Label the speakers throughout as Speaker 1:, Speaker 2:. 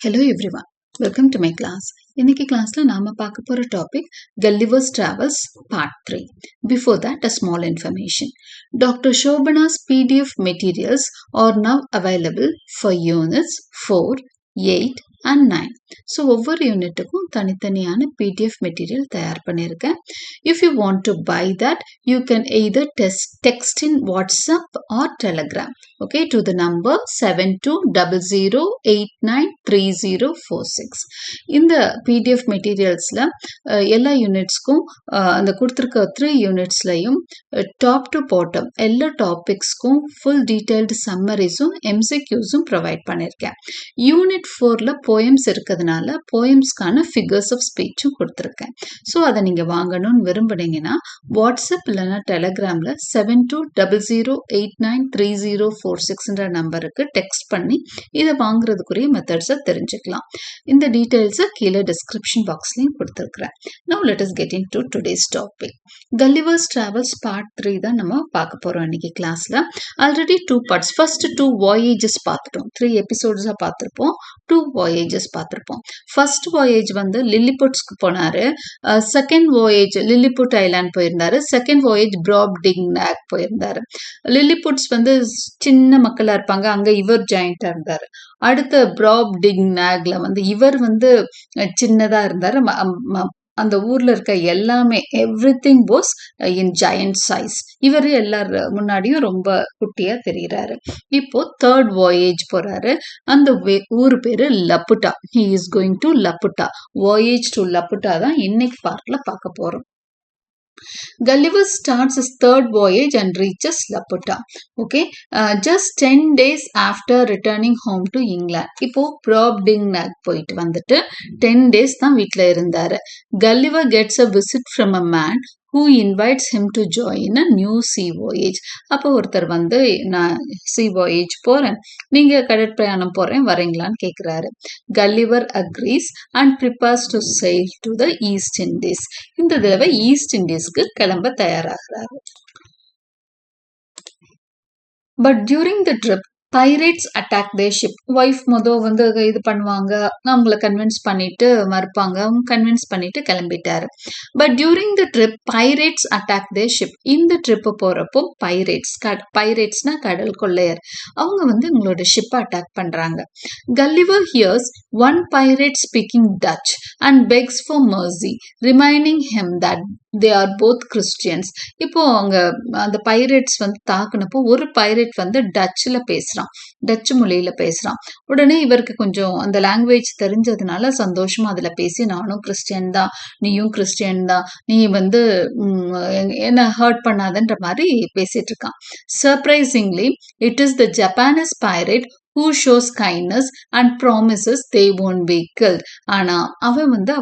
Speaker 1: Hello everyone, welcome to my class. இன்னைக்கு கிளாஸ்ல நாம பார்க்க போற topic Gulliver's Travels Part 3. Before that, a small information. Dr. Shobana's PDF materials are now available for units 4, 8 and 9. So ஒவ்வொரு யூனிட்டுக்கும் தனித்தனியான PDF material தயார் பண்ணியிருக்கேன். If you want to buy that you can either text in WhatsApp or Telegram okay to the number 7200893046. இந்த PDF மெட்டீரியல்ஸில் எல்லா யூனிட்ஸ்க்கும் அந்த கொடுத்துருக்க 3 யூனிட்ஸ்லையும் top to bottom எல்லா டாபிக்ஸ்க்கும் ஃபுல் டீட்டெயில்டு சம்மரிஸும் MCQஸும் ப்ரொவைட் பண்ணியிருக்கேன். யூனிட் 4ல் போயம்ஸ் இருக்கிறதுனால போயம்ஸ்க்கான ஃபிகர்ஸ் ஆஃப் ஸ்பீச்சும் கொடுத்துருக்கேன். ஸோ அதை நீங்கள் வாங்கணும்னு விரும்புனீங்கன்னா வாட்ஸ்அப் இல்லைன்னா டெலகிராமில் 7200893046 நம்பருக்கு டெக்ஸ்ட் பண்ணி இதை வாங்குறதுக்குரிய மெத்தட்ஸை தெரிஞ்சுக்கலாம். இந்த டீட்டெயில்ஸை கீழே டிஸ்கிரிப்ஷன் பாக்ஸ்லையும் கொடுத்துருக்குறேன். Now let us get into today's topic. Gulliver's Travels Part 3 தான் நம்ம பார்க்க போகிறோம் இன்னைக்கு கிளாஸில். ஆல்ரெடி 2 பார்ட்ஸ், ஃபர்ஸ்ட் 2 voyages பார்த்துட்டோம், 3 எபிசோட்ஸாக பார்த்துருப்போம், 2 voyages பார்த்துருப்போம். ஃபர்ஸ்ட் voyage வந்து லில்லிபுட்ஸ்க்கு போனாரு, செகண்ட் voyage லில்லிபுட் ஐலாண்ட் போயிருந்தாரு, செகண்ட் voyage ப்ராப்டிங்னாக் போயிருந்தாரு. லில்லிபுட்ஸ் வந்து சின்ன மக்களா இருப்பாங்க, அங்க இவர் ஜாயிண்டா இருந்தாரு. அடுத்த ப்ராப்டிங்னாக்ல வந்து இவர் வந்து சின்னதா இருந்தாரு, அந்த ஊர்ல இருக்க எல்லாமே everything was in giant size. இவர் எல்லார் முன்னாடியும் ரொம்ப குட்டியா தெரிகிறாரு. இப்போ தேர்ட் voyage போறாரு, அந்த ஊர் பேரு Laputa. He is going to Laputa. voyage to Laputa தான் இன்னைக்கு பார்ட்ல பார்க்க போறோம். Gulliver starts his third voyage and reaches Laputa. Okay, just 10 days after returning home to England. இப்போ ப்ராப்டிங்னாக் போயிட்டு வந்துட்டு 10 days தான் வீட்டில் இருந்தாரு. Gulliver gets a visit from a man who invites him to join a new sea voyage. அப்போ ஒருத்தர் வந்து நான் sea voyage போறேன், நீங்க கடற்பிரயாணம் போறேன் வரீங்களான்னு கேட்குறாரு. Gulliver agrees and prepares to sail to the East Indies. இந்த தடவை ஈஸ்ட் இண்டீஸ்க்கு கிளம்ப தயாராகிறாரு. But during the trip pirates attack their ship. Wife வந்து இது பண்ணுவாங்க, அவங்கள கன்வின்ஸ் பண்ணிட்டு மறுப்பாங்க, அவங்க கன்வின்ஸ் பண்ணிட்டு கிளம்பிட்டாரு. But during the trip pirates attack their ship. இந்த ட்ரிப்பு போறப்போ பைரேட்ஸ்னா கடல் கொள்ளையர், அவங்க வந்து உங்களோட ஷிப்பை அட்டாக் பண்றாங்க. Gulliver hears one pirate speaking Dutch and begs for mercy, reminding him that they are both Christians. இப்போ அவங்க அந்த பைரேட்ஸ் வந்து தாக்குனப்போ ஒரு பைரேட் வந்து டச்சுல பேசுறான், டச்சு மொழியில பேசுறான். உடனே இவருக்கு கொஞ்சம் அந்த லாங்குவேஜ் தெரிஞ்சதுனால சந்தோஷமா அதுல பேசி, நானும் கிறிஸ்டியன் தான், நீயும் கிறிஸ்டியன் தான், நீ வந்து என்ன ஹர்ட் பண்ணாதன்ற மாதிரி பேசிட்டு இருக்கான். Surprisingly it is the Japanese pirate who shows kindness and promises they won't be killed. ஆனா அவன் வந்து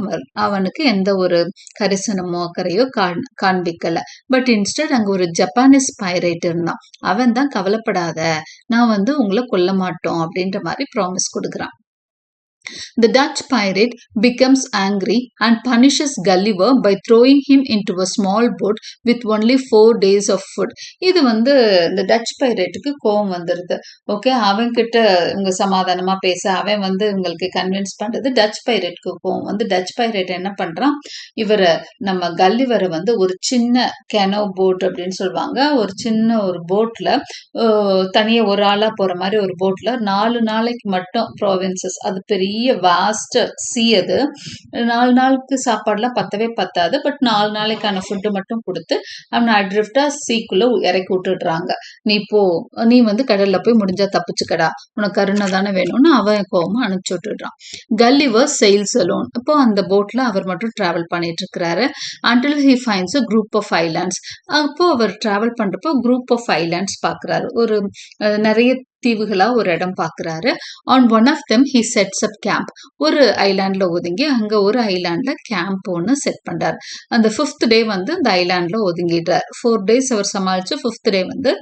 Speaker 1: அவனுக்கு எந்த ஒரு கரிசனமோ அக்கறையோ காண்பிக்கல. பட் இன்ஸ்டட் அங்க ஒரு ஜப்பானீஸ் பைரேட் இருந்தான், அவன் தான் கவலைப்படாத, நான் வந்து உங்களை கொல்ல மாட்டோம் அப்படின்ற மாதிரி ப்ராமிஸ் கொடுக்குறான். The Dutch pirate becomes angry and punishes Gulliver by throwing him into a small boat with only 4 days of food. இது வந்து இந்த டச் பைரேட்டுக்கு கோவம் வந்துருது. ஓகே, அவன் கிட்ட இவங்க சமாதானமா பேச, அவன் வந்து உங்களுக்கு கன்வின்ஸ் பண்றது, டச் பைரேட்டுக்கு கோவம் வந்து டச் பைரேட் என்ன பண்றான், இவரை நம்ம கல்லிவரை வந்து ஒரு சின்ன கேனோ போட் அப்படின்னு சொல்லுவாங்க, ஒரு சின்ன ஒரு போட்ல தனியா ஒரு ஆளா போற மாதிரி ஒரு போட்ல 4 நாளைக்கு மட்டும் ப்ராவின்சஸ், அது பெரிய வாஸ்ட் சி, அது 4 நாளுக்கு சாப்பாடுலாம் பத்தாது. பட் 4 நாளைக்கான ஃபுட்டு மட்டும் கொடுத்து அவனை அட்ரிஃப்டா சீக்குள்ள இறக்கி விட்டுடுறாங்க. நீ வந்து கடல்ல போய் முடிஞ்சா தப்பிச்சுக்கடா, உனக்கு கருணை தானே வேணும்னு அவன் கோவமா அனுப்பிச்சு விட்டுடுறான். Gulliver sails alone. அப்போ அந்த போட்ல அவர் மட்டும் டிராவல் பண்ணிட்டு இருக்கிறாரு. until he finds a group of islands. அப்போ அவர் டிராவல் பண்றப்போ குரூப் ஆஃப் ஐலாண்ட்ஸ் பாக்குறாரு, ஒரு நிறைய தீவுகளா ஒரு இடம் பாக்குறாரு. on one of them he sets up camp. ஒரு ஐலாண்ட்ல ஒதுங்கி அங்க ஒரு ஐலாண்ட்ல கேம்ப் ஒன்று செட் பண்றாரு. அந்த 5th டே வந்து அந்த ஐலாண்ட்ல ஒதுங்கிடுறாரு. 4 days அவர் சமாளிச்சு 5th டே வந்து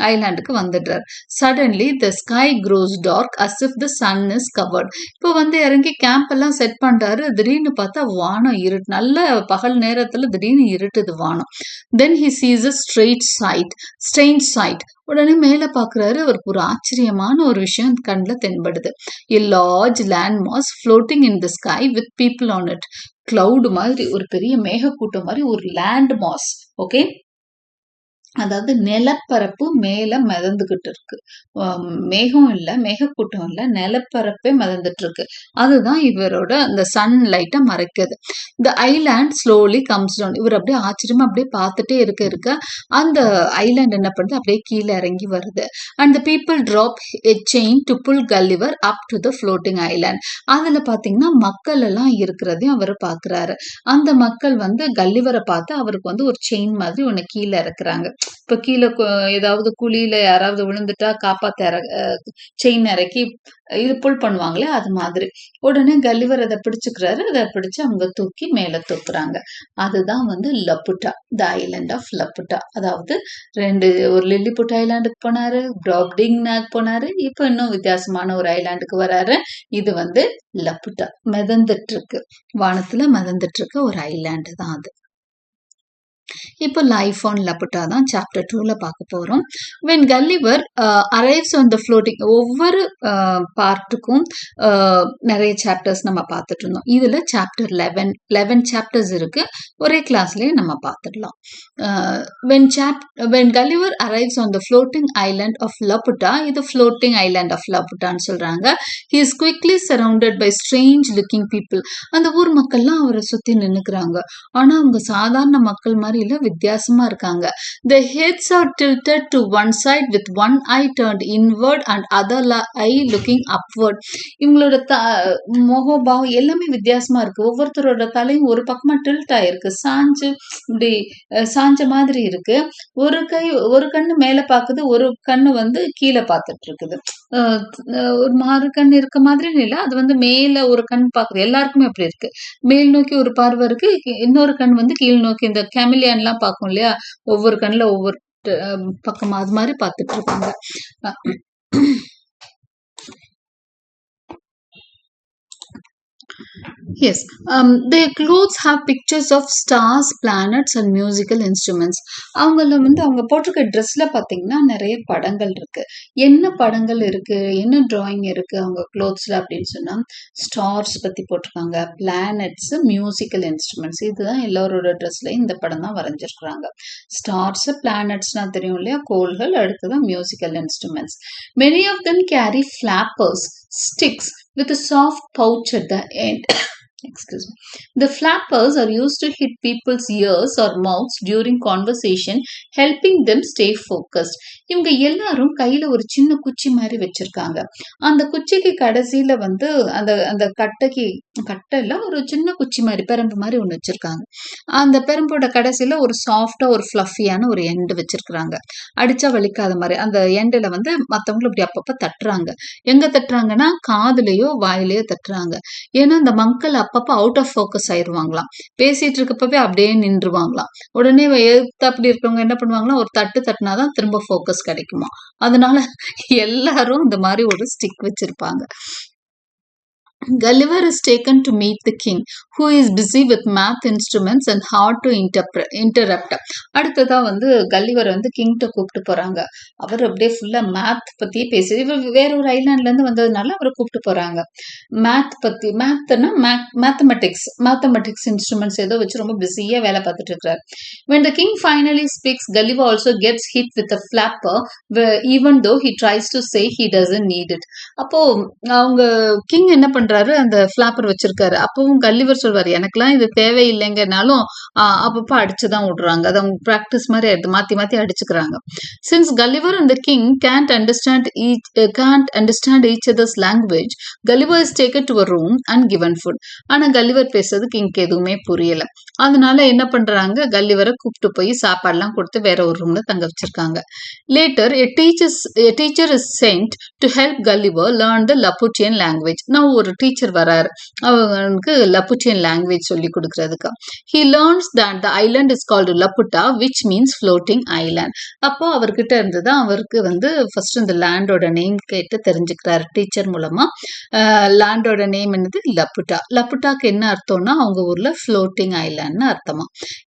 Speaker 1: ஐலாண்டுக்கு வந்துடுறாரு. Suddenly the sky grows dark as if the sun is covered. இப்போ வந்து இறங்கி கேம்ப் எல்லாம் செட் பண்றாரு. திடீர்னு பார்த்தா வானம் இருட்டு, நல்ல பகல் நேரத்துல திடீர்னு இருட்டுது வானம். then he sees a strange sight. உடனே மேல பாக்குறாரு. அவருக்கு ஒரு ஆச்சரியமான ஒரு விஷயம் கண்ணுல தென்படுது. A large land mass floating in the sky with people on it. Cloud மாதிரி ஒரு பெரிய மேகக்கூட்டம் மாதிரி ஒரு லேண்ட் மாஸ். ஓகே, அதாவது நிலப்பரப்பு மேல மிதந்துகிட்டு இருக்கு. மேகம் இல்ல, மேகக்கூட்டம் இல்ல, நிலப்பரப்பே மிதந்துட்டு இருக்கு. அதுதான் இவரோட அந்த சன் லைட்டை மறைக்குது. இந்த ஐலாண்ட் ஸ்லோலி கம்ஸ் டவுன். இவர் அப்படியே ஆச்சரியமா அப்படியே பார்த்துட்டே இருக்க அந்த ஐலாண்ட் என்ன பண்ணுது, அப்படியே கீழே இறங்கி வருது. And the people drop a chain to pull Gulliver up to the floating island. அதுல பாத்தீங்கன்னா மக்கள் எல்லாம் இருக்கிறதையும் அவர் பாக்குறாரு. அந்த மக்கள் வந்து கல்லிவரை பார்த்து அவருக்கு வந்து ஒரு செயின் மாதிரி ஒண்ணு கீழே இறக்குறாங்க. இப்ப கீழே ஏதாவது குழியில யாராவது விழுந்துட்டா காப்பாத்த செயின் இறக்கி இது புல் பண்ணுவாங்களே, அது மாதிரி. உடனே கல்லிவர் அதை பிடிச்சுக்கிறாரு. அதை பிடிச்சு அவங்க தூக்கி மேல தூக்குறாங்க. அதுதான் வந்து லப்புட்டா, த ஐலாண்ட் ஆஃப் லப்புட்டா. அதாவது ஒரு லில்லிபுட் ஐலாண்டுக்கு போனாரு, ப்ராப்டிங்னாக்கு போனாரு, இப்ப இன்னும் வித்தியாசமான ஒரு ஐலாண்டுக்கு வராரு. இது வந்து லப்புட்டா, மிதந்துட்டு இருக்கு, வானத்துல மிதந்துட்டு இருக்க ஒரு ஐலாண்டு தான் அது. இப்போ லைஃப் ஆன் லப்புட்டா தான் சாப்டர் 2ல பார்க்க போறோம். when Gulliver arrives on the floating, ஒவ்வொரு பார்ட்டுக்கும் நிறைய சாப்டர்ஸ் நம்ம பார்த்துட்டு இருந்தோம். இதுல சாப்டர் 11 சாப்டர்ஸ் இருக்கு. ஒரே கிளாஸ்லயே நம்ம பார்த்துடலாம். when Gulliver arrives on the floating island of Laputa, இது floating island of Laputaன்னு சொல்றாங்க. he is quickly surrounded by strange looking people. அந்த ஊர் மக்கள்லாம் அவரை சுத்தி நின்னுக்கிறாங்க. ஆனா அவங்க சாதாரண மக்கள் மாதிரி இல்ல, வித்தியாசமா இருக்காங்க. The heads are tilted to one side with one eye turned inward and other eye looking upward. இவங்களோட முகபாவம் எல்லாமே வித்தியாசமா இருக்கு. ஒவ்வொருத்தரோட தலையும் ஒரு பக்கமா டில்ட் ஆயிருக்கு, சாஞ்சு இப்படி சாஞ்ச மாதிரி இருக்கு. ஒரு கண்ணு மேல பாக்குது, ஒரு கண்ணு வந்து கீழே பார்த்துட்டு இருக்குது. ஒரு மாறு கண் இருக்க மாதிரி இல்ல, அது வந்து மேல ஒரு கண் பாக்குது. எல்லாருக்குமே அப்படி இருக்கு. மேல் நோக்கி ஒரு பார்வை இருக்கு, இன்னொரு கண் வந்து கீழ் நோக்கி. இந்த கேமிலியான் எல்லாம் பார்க்கும் இல்லையா, ஒவ்வொரு கண்ணுல ஒவ்வொரு பக்கமா அது மாதிரி பார்த்துட்டு இருப்பாங்க. Yes, their clothes have pictures of stars, planets and musical instruments. அவங்கள வந்து அவங்க போட்டிருக்க ட்ரெஸ்ல பாத்தீங்கன்னா நிறைய படங்கள் இருக்கு. என்ன படங்கள் இருக்கு, என்ன டிராயிங் இருக்கு அவங்க க்ளோத்ஸ்ல அப்படின்னு சொன்னா, ஸ்டார்ஸ் பத்தி போட்டிருக்காங்க, பிளானட்ஸ், மியூசிக்கல் இன்ஸ்ட்ருமெண்ட்ஸ். இதுதான் எல்லாரோட ட்ரெஸ்லயும் இந்த படம் தான் வரைஞ்சிருக்கிறாங்க. ஸ்டார்ஸ், பிளானட்ஸ்னா தெரியும் இல்லையா, கோள்கள். அடுத்ததான் musical instruments. Many of them carry flappers, sticks with a soft pouch at the end. Excuse me. The flappers are used to hit people's ears or mouths during conversation, helping them stay focused. இவங்க எல்லாரும் கையில ஒரு சின்ன குச்சி மாதிரி வச்சிருக்காங்க. அந்த குச்சிக்கு கடைசியில வந்து அந்த கட்டையில ஒரு சின்ன குச்சி மாதிரி பெரம்பு மாதிரி ஒண்ணு வச்சிருக்காங்க. அந்த பெரம்போட கடைசியில ஒரு சாஃப்டா ஒரு ஃபிளஃபியான ஒரு எண்டு வச்சிருக்காங்க. அடிச்சா வலிக்காத மாதிரி அந்த எண்டுல வந்து மத்தவங்களை இப்படி அப்பப்ப தட்டுறாங்க. எங்க தட்டுறாங்கன்னா காதுலயோ வாயிலையோ தட்டுறாங்க. ஏன்னா இந்த மக்கள் அப்பப்ப அவுட் ஆஃப் ஃபோக்கஸ் ஆயிருவாங்களாம். பேசிட்டு இருக்கப்பவே அப்படியே நின்றுவாங்களாம். உடனே அப்படி இருக்கவங்க என்ன பண்ணுவாங்களா, ஒரு தட்டுனாதான் திரும்ப ஃபோக்கஸ் கிடைக்குமா. அதனால எல்லாரும் இந்த மாதிரி ஒரு ஸ்டிக் வச்சிருப்பாங்க. Gulliver is taken to meet the king, who is busy with math instruments and hard to interrupt. அடுத்ததா வந்து கல்லிவர் வந்து கிங்ட்ட கூப்பிட்டு போறாங்க. அவர் அப்படியே ஃபுல்லா மேத் பத்தி பேசி, வேற ஒரு ஐலாண்ட்ல இருந்து வந்ததுனால அவரை கூப்பிட்டு போறாங்க. மேத் பத்தி, மேத்னா மேத்தமெட்டிக்ஸ் இன்ஸ்ட்ருமெண்ட்ஸ் ஏதோ வச்சு ரொம்ப பிஸியா வேலை பார்த்துட்டு இருக்காரு. When the king finally speaks, Gulliver also gets hit with a flapper, even though he tries to say he doesn't need it. அப்போ அவங்க கிங் என்ன பண்றாரு, அந்த பிளாப்பர் வச்சிருக்காரு. அப்பவும் கல்லிவர் சொல்வாரு, எனக்கெல்லாம் இது தேவையில்லைங்கனாலும் அப்பப்ப அடிச்சுதான் விடுறாங்க. அதை அவங்க பிராக்டிஸ் மாதிரி எடுத்து மாத்தி அடிச்சுக்கிறாங்க. Since Gulliver and the king can't understand each other's language, Gulliver is taken to a room and given food. ஆனா கல்லிவர் பேசுறது கிங்க்கு எதுவுமே புரியல. அதனால என்ன பண்றாங்க, கல்லிவரை கூப்பிட்டு போய் சாப்பாடுலாம் கொடுத்து வேற ஒரு ரூம்ல தங்க வச்சிருக்காங்க. Later, a teacher is sent to help Gulliver learn the Laputian language. நான் ஒரு டீச்சர் வராரு அவங்களுக்கு லப்புட்டியன் லாங்குவேஜ் சொல்லி கொடுக்கறதுக்கு. He learns that the island is called Laputa which means floating island. அப்போ அவர்கிட்ட இருந்து தான் அவருக்கு வந்து ஃபர்ஸ்ட் இந்த லேண்டோட நேம் கேட்டு தெரிஞ்சுக்கிறாரு டீச்சர் மூலமா. லேண்டோட நேம் என்னது லப்புட்டா. லப்புட்டாக்கு என்ன அர்த்தம்னா அவங்க ஊர்ல ஃப்ளோட்டிங் ஐலாண்ட்னு அர்த்தமா.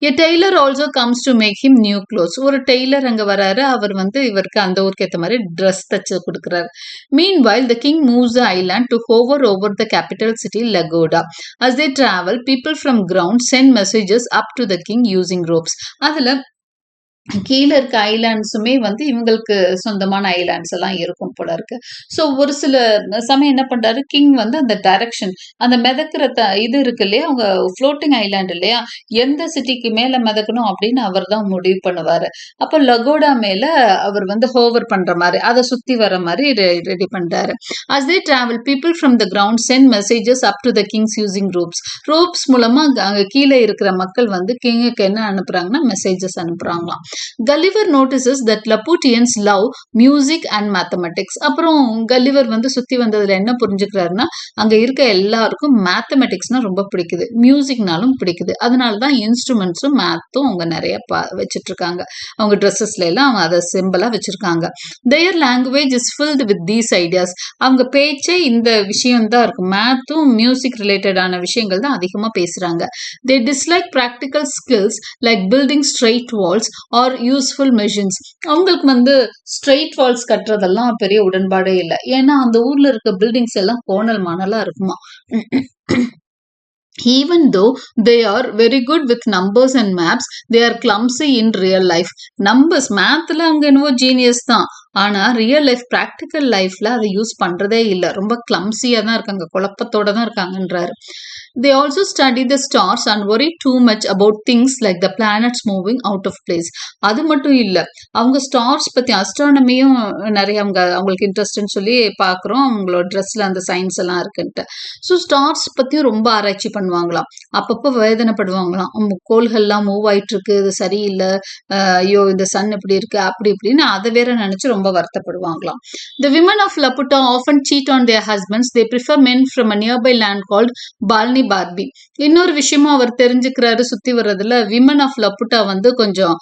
Speaker 1: A tailor also comes to make him new clothes. ஒரு டெய்லர் அங்க வராரு, அவர் வந்து இவருக்கு அந்த ஊருக்கு ஏற்ற மாதிரி ட்ரெஸ் தச்சு கொடுக்குறாரு. Meanwhile, the king moves the island to hover over the capital city Lagoda. As they travel, people from ground send messages up to the king using ropes. அதுல கீழே இருக்க ஐலாண்ட்ஸுமே வந்து இவங்களுக்கு சொந்தமான ஐலாண்ட்ஸ் எல்லாம் இருக்கும் போல இருக்கு. ஸோ ஒரு சில சமயம் என்ன பண்றாரு கிங் வந்து அந்த டைரக்ஷன் அந்த மிதக்கிற இது இருக்கு இல்லையா, அவங்க ஃப்ளோட்டிங் ஐலாண்ட் இல்லையா, எந்த சிட்டிக்கு மேல மிதக்கணும் அப்படின்னு அவர் தான் முடிவு பண்ணுவாரு. அப்போ லகோடா மேல அவர் வந்து ஹோவர் பண்ற மாதிரி அதை சுத்தி வர மாதிரி ரெடி பண்றாரு. As they travel people from the ground send messages up to the kings using ropes மூலமா அங்க கீழே இருக்கிற மக்கள் வந்து கிங்குக்கு என்ன அனுப்புறாங்கன்னா மெசேஜஸ் அனுப்புறாங்களாம். Gulliver notices that Laputians love music and mathematics. அப்புறம் கல்லிவர் வந்து சுத்தி வந்ததுல என்ன புரிஞ்சுக்கிறாருன்னா அங்க இருக்க எல்லாருக்கும் மேத்தமெட்டிக்ஸ்னா ரொம்ப பிடிக்குது, மியூசிக்னாலும் பிடிக்குது. அதனாலதான் இன்ஸ்ட்ருமெண்ட்ஸும் மேத்தும் அவங்க நிறைய வச்சிட்டு இருக்காங்க. அவங்க ட்ரெஸ்ஸஸ்ல எல்லாம் அவங்க அதை சிம்பிளா வச்சிருக்காங்க. Their language is filled with these ideas. அவங்க பேச்சே இந்த விஷயம் தான் இருக்கும், மேத்தும் மியூசிக் ரிலேட்டடான விஷயங்கள் தான் அதிகமா பேசுறாங்க. They dislike practical skills like building straight walls or useful machines. அவங்களுக்கு வந்து ஸ்ட்ரெயிட் வால்ஸ் கட்டுறதெல்லாம் பெரிய உடன்பாடே இல்லை. ஏன்னா அந்த ஊர்ல இருக்க பில்டிங்ஸ் எல்லாம் கோணல் மணலா இருக்குமா. Even though they are very good with numbers and maps, they are clumsy in real life. Numbers மேத்ல அவங்க என்னவோ ஜீனியஸ் தான், ஆனா ரியல் லைஃப் ப்ராக்டிக்கல் லைஃப்ல அதை யூஸ் பண்றதே இல்லை, ரொம்ப கிளம்சியா தான் இருக்காங்க, குழப்பத்தோட தான் இருக்காங்கன்றாரு. They also study the stars and worry too much about things like the planets moving out of place. அது மட்டும் இல்லை, அவங்க ஸ்டார்ஸ் பத்தி அஸ்ட்ரானமியும் நிறைய அவங்களுக்கு இன்ட்ரெஸ்ட்னு சொல்லி பார்க்குறோம். அவங்களோட ட்ரெஸ்ல அந்த சயின்ஸ் எல்லாம் இருக்குன்ட்டு. ஸோ ஸ்டார்ஸ் பத்தியும் ரொம்ப ஆராய்ச்சி பண்ணுவாங்களாம். அப்பப்போ வேதனைப்படுவாங்களாம், கோள்கள்லாம் மூவ் ஆயிட்டு இருக்கு, இது சரியில்லை, ஐயோ இந்த சன் இப்படி இருக்கு அப்படி இப்படின்னு அதை வேற நினைச்சு ரொம்ப வருத்தப்படுவாங்களாம். The women of Laputa often cheat on their husbands. They prefer men from a nearby land called Balnibarbi. இன்னொரு விஷயமும் அவர் தெரிஞ்சுக்கிறாரு சுத்தி வர்றதுல, விமன் ஆஃப் லப்புட்டா வந்து கொஞ்சம்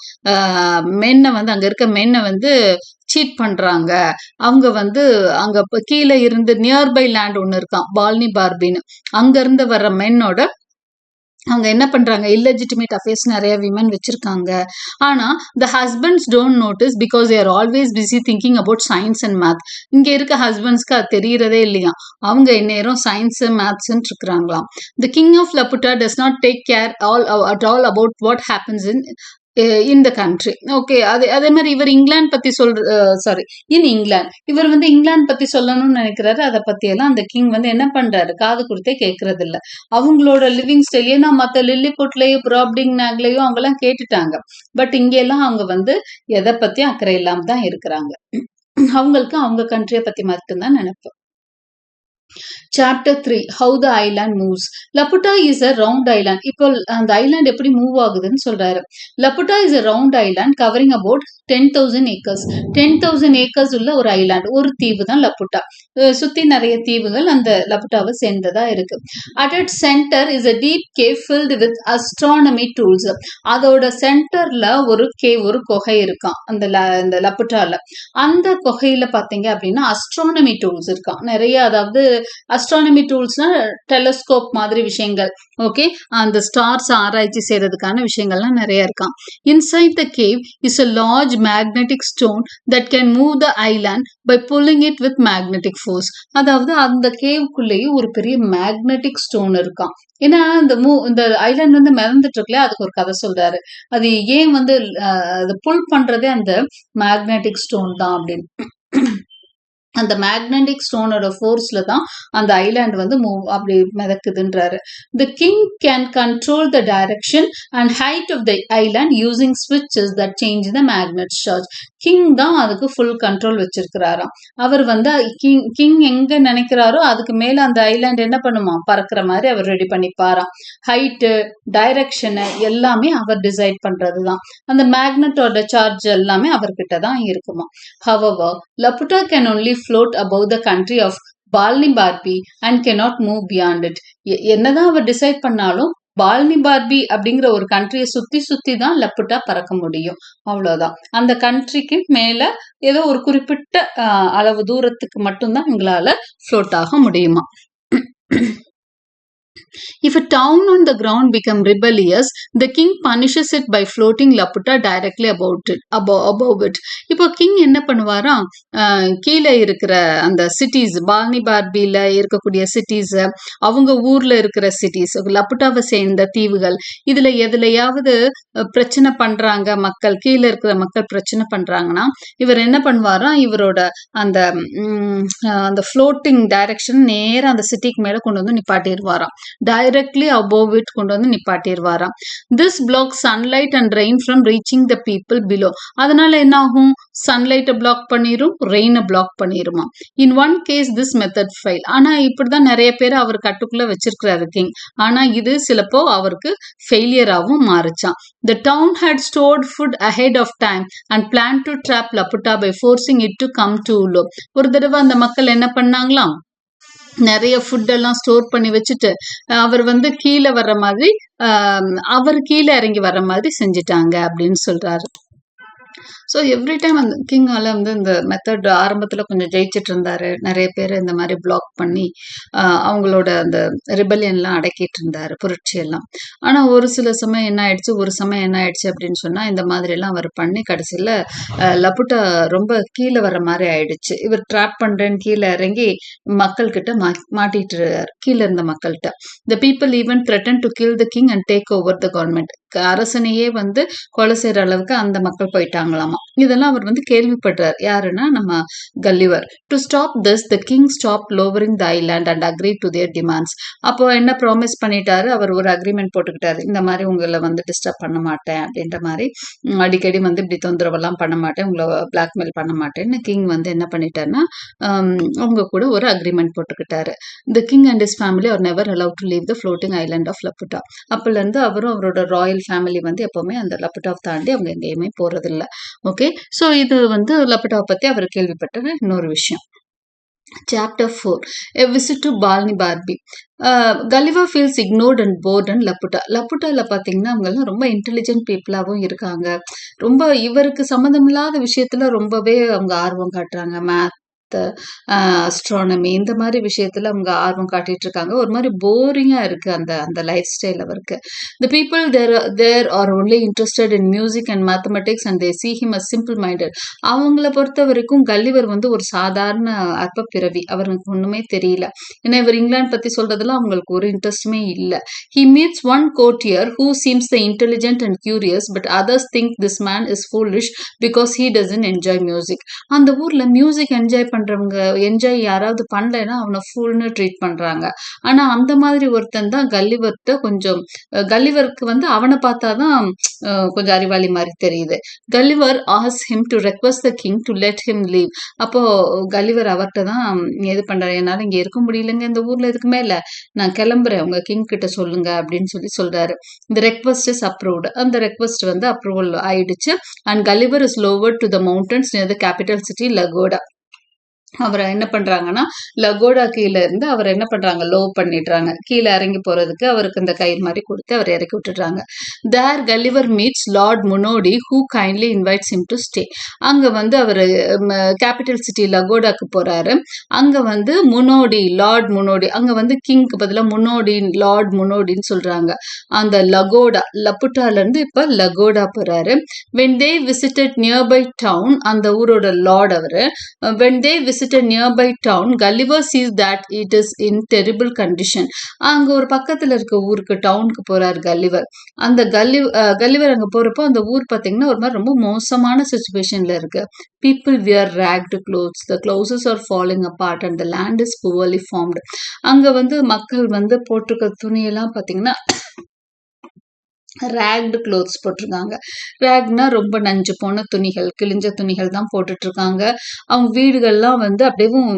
Speaker 1: மென்னை வந்து அங்க இருக்க மென்னை வந்து சீட் பண்றாங்க. அவங்க வந்து அங்க கீழே இருந்து நியர்பை லேண்ட் ஒண்ணு இருக்கான் பால்னி பார்பின்னு, அங்க இருந்து வர்ற மென்னோட அவங்க என்ன பண்றாங்க, இல்லெஜிட்டிமேட் அஃபேர்ஸ் நிறைய விமன் வச்சிருக்காங்க. ஆனா the husbands don't notice because they are always busy thinking about science and math. இங்க இருக்க ஹஸ்பண்ட்ஸ்க்கு அது தெரியறதே இல்லையா, அவங்க இந்நேரம் சயின்ஸ் மேத்ஸ்ன்னு இருக்கிறாங்களாம். The king of Laputa does not take care at all about what happens in the country. Okay, அதே மாதிரி இவர் இங்கிலாந்து பத்தி இன் இங்கிலாந்து இவர் வந்து இங்கிலாந்து பத்தி சொல்லணும்னு நினைக்கிறாரு. அதை பத்தி எல்லாம் அந்த கிங் வந்து என்ன பண்றாரு, காது கொடுத்தே கேட்கறது இல்ல. அவங்களோட லிவிங் ஸ்டைல் ஏன்னா மற்ற லில்லிபுட்லயும் ப்ராப்டிங்னாக்லயும் அவங்க எல்லாம் கேட்டுட்டாங்க. பட் இங்க எல்லாம் அவங்க வந்து எதை பத்தியும் அக்கறை இல்லாம தான் இருக்கிறாங்க. அவங்களுக்கு அவங்க கண்ட்ரியை பத்தி மட்டும்தான் நினைப்பு. Chapter 3 How the Island Moves. Laputa is a round island. இப்போ அந்த ஐலாண்ட் எப்படி மூவ் ஆகுதுன்னு சொல்றாரு. Laputa is a round island covering about 10,000 acres. 10,000 acres உள்ள ஒரு ஐலாண்ட், ஒரு தீவு தான் லப்புட்டா. சுத்தி நிறைய தீவுகள் அந்த லப்புட்டாவை சேர்ந்ததா இருக்கு. At its center is a deep cave filled with astronomy tools. அதோட சென்டர்ல ஒரு கேவ், ஒரு குகை இருக்கான் அந்த லப்புட்டால. அந்த குகையில பாத்தீங்க அப்படின்னா அஸ்ட்ரானமி டூல்ஸ் இருக்கான் நிறைய. அதாவது அஸ்ட்ரானமி டூல்ஸ்னா டெலஸ்கோப் மாதிரி விஷயங்கள். ஓகே, அந்த ஸ்டார்ஸ் ஆராய்ச்சி செய்யறதுக்கான விஷயங்கள்லாம் நிறைய இருக்கான். Inside the cave is a large magnetic stone that can move the island by pulling it with magnetic force. அதாவது அந்த கேவுக்குள்ளேயே ஒரு பெரிய மேக்னெட்டிக் ஸ்டோன் இருக்கான். ஏன்னா இந்த ஐலாண்ட் வந்து மிதந்துட்டு இருக்குல்ல, அதுக்கு ஒரு கதை சொல்றாரு. அது ஏன் வந்து அது புல் பண்றதே அந்த மேக்னெட்டிக் ஸ்டோன் தான் அப்படின்னு. அந்த மேக்னெட்டிக் ஸ்டோனோட ஃபோர்ஸ்ல தான் அந்த ஐலாண்ட் வந்து அப்படி மிதக்குதுன்றாரு. The king can control the direction and height of the island using ஸ்விட்சஸ் that change the magnet charge. King தான் அதுக்கு ஃபுல் கண்ட்ரோல் வச்சிருக்கிறாராம். அவர் வந்து கிங் எங்க நினைக்கிறாரோ அதுக்கு மேல அந்த ஐலாண்ட் என்ன பண்ணுமா, பறக்கிற மாதிரி அவர் ரெடி பண்ணிப்பாராம். ஹைட்டு, டைரக்ஷனு எல்லாமே அவர் டிசைட் பண்றதுதான். அந்த மேக்னெட்டோட சார்ஜ் எல்லாமே அவர்கிட்ட தான் இருக்குமா. However, Laputa can only float above the country of Balnibarbi and cannot move beyond it. என்னதான் அவர் டிசைட் பண்ணாலும் பால்னி பார்பி அப்படிங்கிற ஒரு கண்ட்ரியை சுத்தி சுத்தி தான் லப்புட்டா பறக்க முடியும். அவ்வளவுதான். அந்த கண்ட்ரிக்கு மேல ஏதோ ஒரு குறிப்பிட்ட அளவு தூரத்துக்கு மட்டும்தான் எங்களால ஃப்ளோட் ஆக முடியுமா. If a town on the ground become rebellious, the king punishes it by floating Laputa directly above it. இப்போ கிங் என்ன பண்ணுவாராம், கீழே இருக்கிற அந்த சிட்டிஸ், பால்னி பார்பில இருக்கக்கூடிய சிட்டிஸ், அவங்க ஊர்ல இருக்கிற சிட்டிஸ், லப்புட்டாவை சேர்ந்த தீவுகள், இதுல எதுலையாவது பிரச்சனை பண்றாங்க மக்கள், கீழே இருக்கிற மக்கள் பிரச்சனை பண்றாங்கன்னா இவர் என்ன பண்ணுவாராம், இவரோட அந்த அந்த ஃப்ளோட்டிங் டைரக்ஷன் நேரா அந்த சிட்டிக்கு மேல கொண்டு வந்து நிப்பாட்டிடுவாராம். டைரக்ட்லி above it கொண்டு வந்து நிப்பாட்டிடுவாராம். This block sunlight and rain from reaching the people below. அதனால என்ன ஆகும், சன்லைட்டை பிளாக் பண்ணிரும், ரெயினை பிளாக் பண்ணிருமா. In one case this method fail. ஆனா இப்படிதான் நிறைய பேர் அவர் கட்டுக்குள்ள வச்சிருக்கிறாரு கிங். ஆனா இது சிலப்போ அவருக்கு ஃபெயிலியராகவும் மாறுச்சான். The town had stored food ahead of time and planned to trap Laputa by forcing it to come to Ulo. ஒரு தடவை அந்த மக்கள் என்ன பண்ணாங்களாம், நிறைய ஃபுட் எல்லாம் ஸ்டோர் பண்ணி வச்சுட்டு அவர் வந்து கீழே வர்ற மாதிரி அவர் கீழே இறங்கி வர்ற மாதிரி செஞ்சிட்டாங்க அப்படின்னு சொல்றாரு. ஸோ எவ்ரி டைம் அந்த கிங்கால வந்து இந்த மெத்தட் ஆரம்பத்தில் கொஞ்சம் ஜெயிச்சிட்டு இருந்தாரு. நிறைய பேர் இந்த மாதிரி பிளாக் பண்ணி அவங்களோட அந்த ரிபல்லியன்லாம் அடக்கிட்டு இருந்தாரு, புரட்சி எல்லாம். ஆனால் ஒரு சில சமயம் என்ன ஆயிடுச்சு, ஒரு சமயம் என்ன ஆயிடுச்சு அப்படின்னு சொன்னால் இந்த மாதிரிலாம் அவர் பண்ணி கடைசியில் லப்புட்டா ரொம்ப கீழே வர மாதிரி ஆயிடுச்சு. இவர் ட்ராப் பண்ணுறேன்னு கீழே இறங்கி மக்கள்கிட்ட மாட்டிட்டு இருக்காரு, கீழே இருந்த மக்கள்கிட்ட. The people even threaten to kill the king and take over the government. அரசனையே வந்து கொலை செய்யற அளவுக்கு அந்த மக்கள் போயிட்டாங்களாமா. இதெல்லாம் அவர் வந்து கேள்விப்படுறார். யாருன்னா நம்ம Gulliver. To stop this the king stop lowering the island and agree to their demands. அப்போ என்ன ப்ராமிஸ் பண்ணிட்டாரு, அவர் ஒரு அக்ரிமெண்ட் போட்டுக்கிட்டாரு, இந்த மாதிரி உங்களை வந்து டிஸ்டர்ப் பண்ண மாட்டேன் அப்படின்ற மாதிரி, அடிக்கடி வந்து இப்படி தொந்தரவெல்லாம் பண்ண மாட்டேன், உங்களை பிளாக்மெயில் பண்ண மாட்டேன்னு கிங் வந்து என்ன பண்ணிட்டாருன்னா அவங்க கூட ஒரு அக்ரிமெண்ட் போட்டுக்கிட்டாரு. The king and is family are never allowed to leave the floating island of Laputa. அப்பல இருந்து அவரும் அவரோட ராயல் ஃபேமிலி வந்து எப்பவுமே அந்த லப்புட்டாவை தாண்டி அவங்க எங்கேயுமே போறதில்ல. ஓகே, ஸோ இது வந்து லப்புட்டாவை பத்தி அவர் கேள்விப்பட்ட இன்னொரு விஷயம். Chapter 4, A Visit to Balni Barbi. Gulliver feels ignored and bored and Laputa. லப்புட்டால பார்த்தீங்கன்னா அவங்கெல்லாம் ரொம்ப இன்டெலிஜென்ட் பீப்புளாகவும் இருக்காங்க. ரொம்ப இவருக்கு சம்மந்தமில்லாத விஷயத்துல ரொம்பவே அவங்க ஆர்வம் காட்டுறாங்க. மேத், அஸ்ட்ரானமி, இந்த மாதிரி விஷயத்துல அவங்க ஆர்வம் காட்டிட்டு இருக்காங்க. ஒரு மாதிரி போரிங்கா இருக்கு அந்த அந்த லைஃப் ஸ்டைல் அவருக்கு. The people there are only interested in music and mathematics and they see him a simple minded. அவங்கள பொறுத்த வரைக்கும் கல்லிவர் வந்து ஒரு சாதாரண அற்ப பிறவி, அவருக்கு ஒண்ணுமே தெரியல. ஏன்னா இவர் இங்கிலாந்து பத்தி சொல்றதுலாம் அவங்களுக்கு ஒரு இன்ட்ரெஸ்டுமே இல்லை. He meets one courtier who seems the intelligent and curious but others think this man is foolish because he doesn't enjoy music. அந்த ஊர்ல மியூசிக் பண்றவங்க என்ஜாய் யாராவது பண்ணலைன்னா அவனை ஃபுல்னு ட்ரீட் பண்றாங்க. ஆனா அந்த மாதிரி ஒருத்தன் தான் கல்லிவர்கிட்ட கொஞ்சம், கல்லிவருக்கு வந்து அவனை பார்த்தாதான் கொஞ்சம் அறிவாளி மாதிரி தெரியுது. Gulliver as him to request the king to let him leave. அப்போ கல்லிவர் அவர்கிட்ட தான் எது பண்றாரு, என்னால இங்க இருக்க முடியலங்க இந்த ஊர்ல, இதுக்கு மேல நான் கிளம்புறேன், உங்க கிங் கிட்ட சொல்லுங்க அப்படின்னு சொல்றாரு. இந்த ரெக்வெஸ்ட் இஸ் அப்ரூவ்டு. அந்த ரெக்வெஸ்ட் வந்து அப்ரூவல் ஆயிடுச்சு. And Gulliver is lowered to the mountains near the capital city Lagado. அவரை என்ன பண்றாங்கன்னா லகோடா கீழே இருந்து அவர் என்ன பண்றாங்க, லோ பண்ணிடுறாங்க. கீழே இறங்கி போறதுக்கு அவருக்கு இந்த கயிறு மாதிரி கொடுத்து அவர் இறக்கி விட்டுடுறாங்க. There Gulliver meets Lord Munodi who kindly invites him to stay. அங்க வந்து அவர் கேபிட்டல் சிட்டி லகோடாக்கு போறாரு. அங்க வந்து முனோடி, லார்ட் முனோடி, அங்க வந்து கிங்க்கு பதிலாக முனோடி, லார்ட் முனோடின்னு சொல்றாங்க. அந்த லகோடா, லப்புட்டால இருந்து இப்ப லகோடா போறாரு. When they visited nearby town, அந்த ஊரோட லார்ட் அவரு. When they visited nearby town Gulliver sees that it is in terrible condition. அங்க ஒரு பக்கத்துல இருக்க ஊருக்கு, டவுனுக்கு போறாரு கல்லிவர். அந்த கல்லிவர் அங்க போறப்போ அந்த ஊர் பாத்தீங்கன்னா ஒரு மாதிரி ரொம்ப மோசமான சுச்சுவேஷன்ல இருக்கு. People wear rocked clothes, the clothes are falling apart and the land is poorly formed. அங்க வந்து மக்கள் வந்து போட்டிருக்க துணியெல்லாம் பாத்தீங்கன்னா ரேக்டு க்ளோத்ஸ் போட்டிருக்காங்க. ரேக்னா ரொம்ப நஞ்சு போன துணிகள், கிழிஞ்ச துணிகள் தான் போட்டுட்டு இருக்காங்க. அவங்க வீடுகள்லாம் வந்து அப்படியேவும்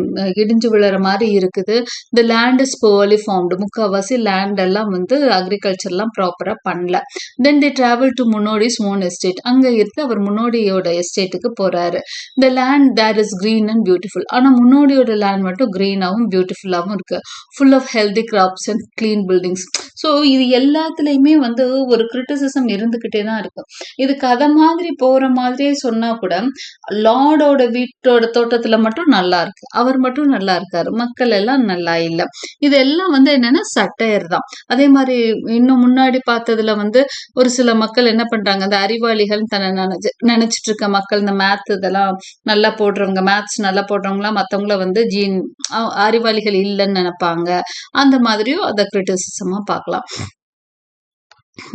Speaker 1: இடிஞ்சு விழுற மாதிரி இருக்குது. இந்த லேண்ட் இஸ் புவர்லி ஃபார்ம்டு. முக்கால்வாசி லேண்ட் எல்லாம் வந்து அக்ரிகல்ச்சர்லாம் ப்ராப்பரா பண்ணல. Then they travel to Munodi's own estate. அங்க இருந்து அவர் முன்னோடியோட எஸ்டேட்டுக்கு போறாரு. இந்த land there is green and beautiful. ஆனா முன்னோடியோட லேண்ட் மட்டும் கிரீனாவும் பியூட்டிஃபுல்லாவும் இருக்கு. Full of healthy crops and clean buildings. So இது எல்லாத்துலயுமே வந்து ஒரு கிரிட்டிசிசம் இருந்துகிட்டே தான் இருக்கு. இது கதை மாதிரி போற மாதிரியே சொன்னா கூட லார்டோட வீட்டோட தோட்டத்துல மட்டும் நல்லா இருக்கு, அவர் மட்டும் நல்லா இருக்காரு, மக்கள் எல்லாம் நல்லா இல்ல. இதெல்லாம் வந்து என்னன்னா சட்டையர் தான். அதே மாதிரி இன்னும் முன்னாடி பார்த்ததுல வந்து ஒரு சில மக்கள் என்ன பண்றாங்க, அந்த அறிவாளிகள் தன்னை நினைச்சிட்டு இருக்க மக்கள், இந்த மேத் இதெல்லாம் நல்லா போடுறவங்க, மேத்ஸ் நல்லா போடுறவங்களாம் மத்தவங்கள வந்து அறிவாளிகள் இல்லைன்னு நினைப்பாங்க. அந்த மாதிரியும் அதை கிரிட்டிசிசமா பார்க்கலாம்.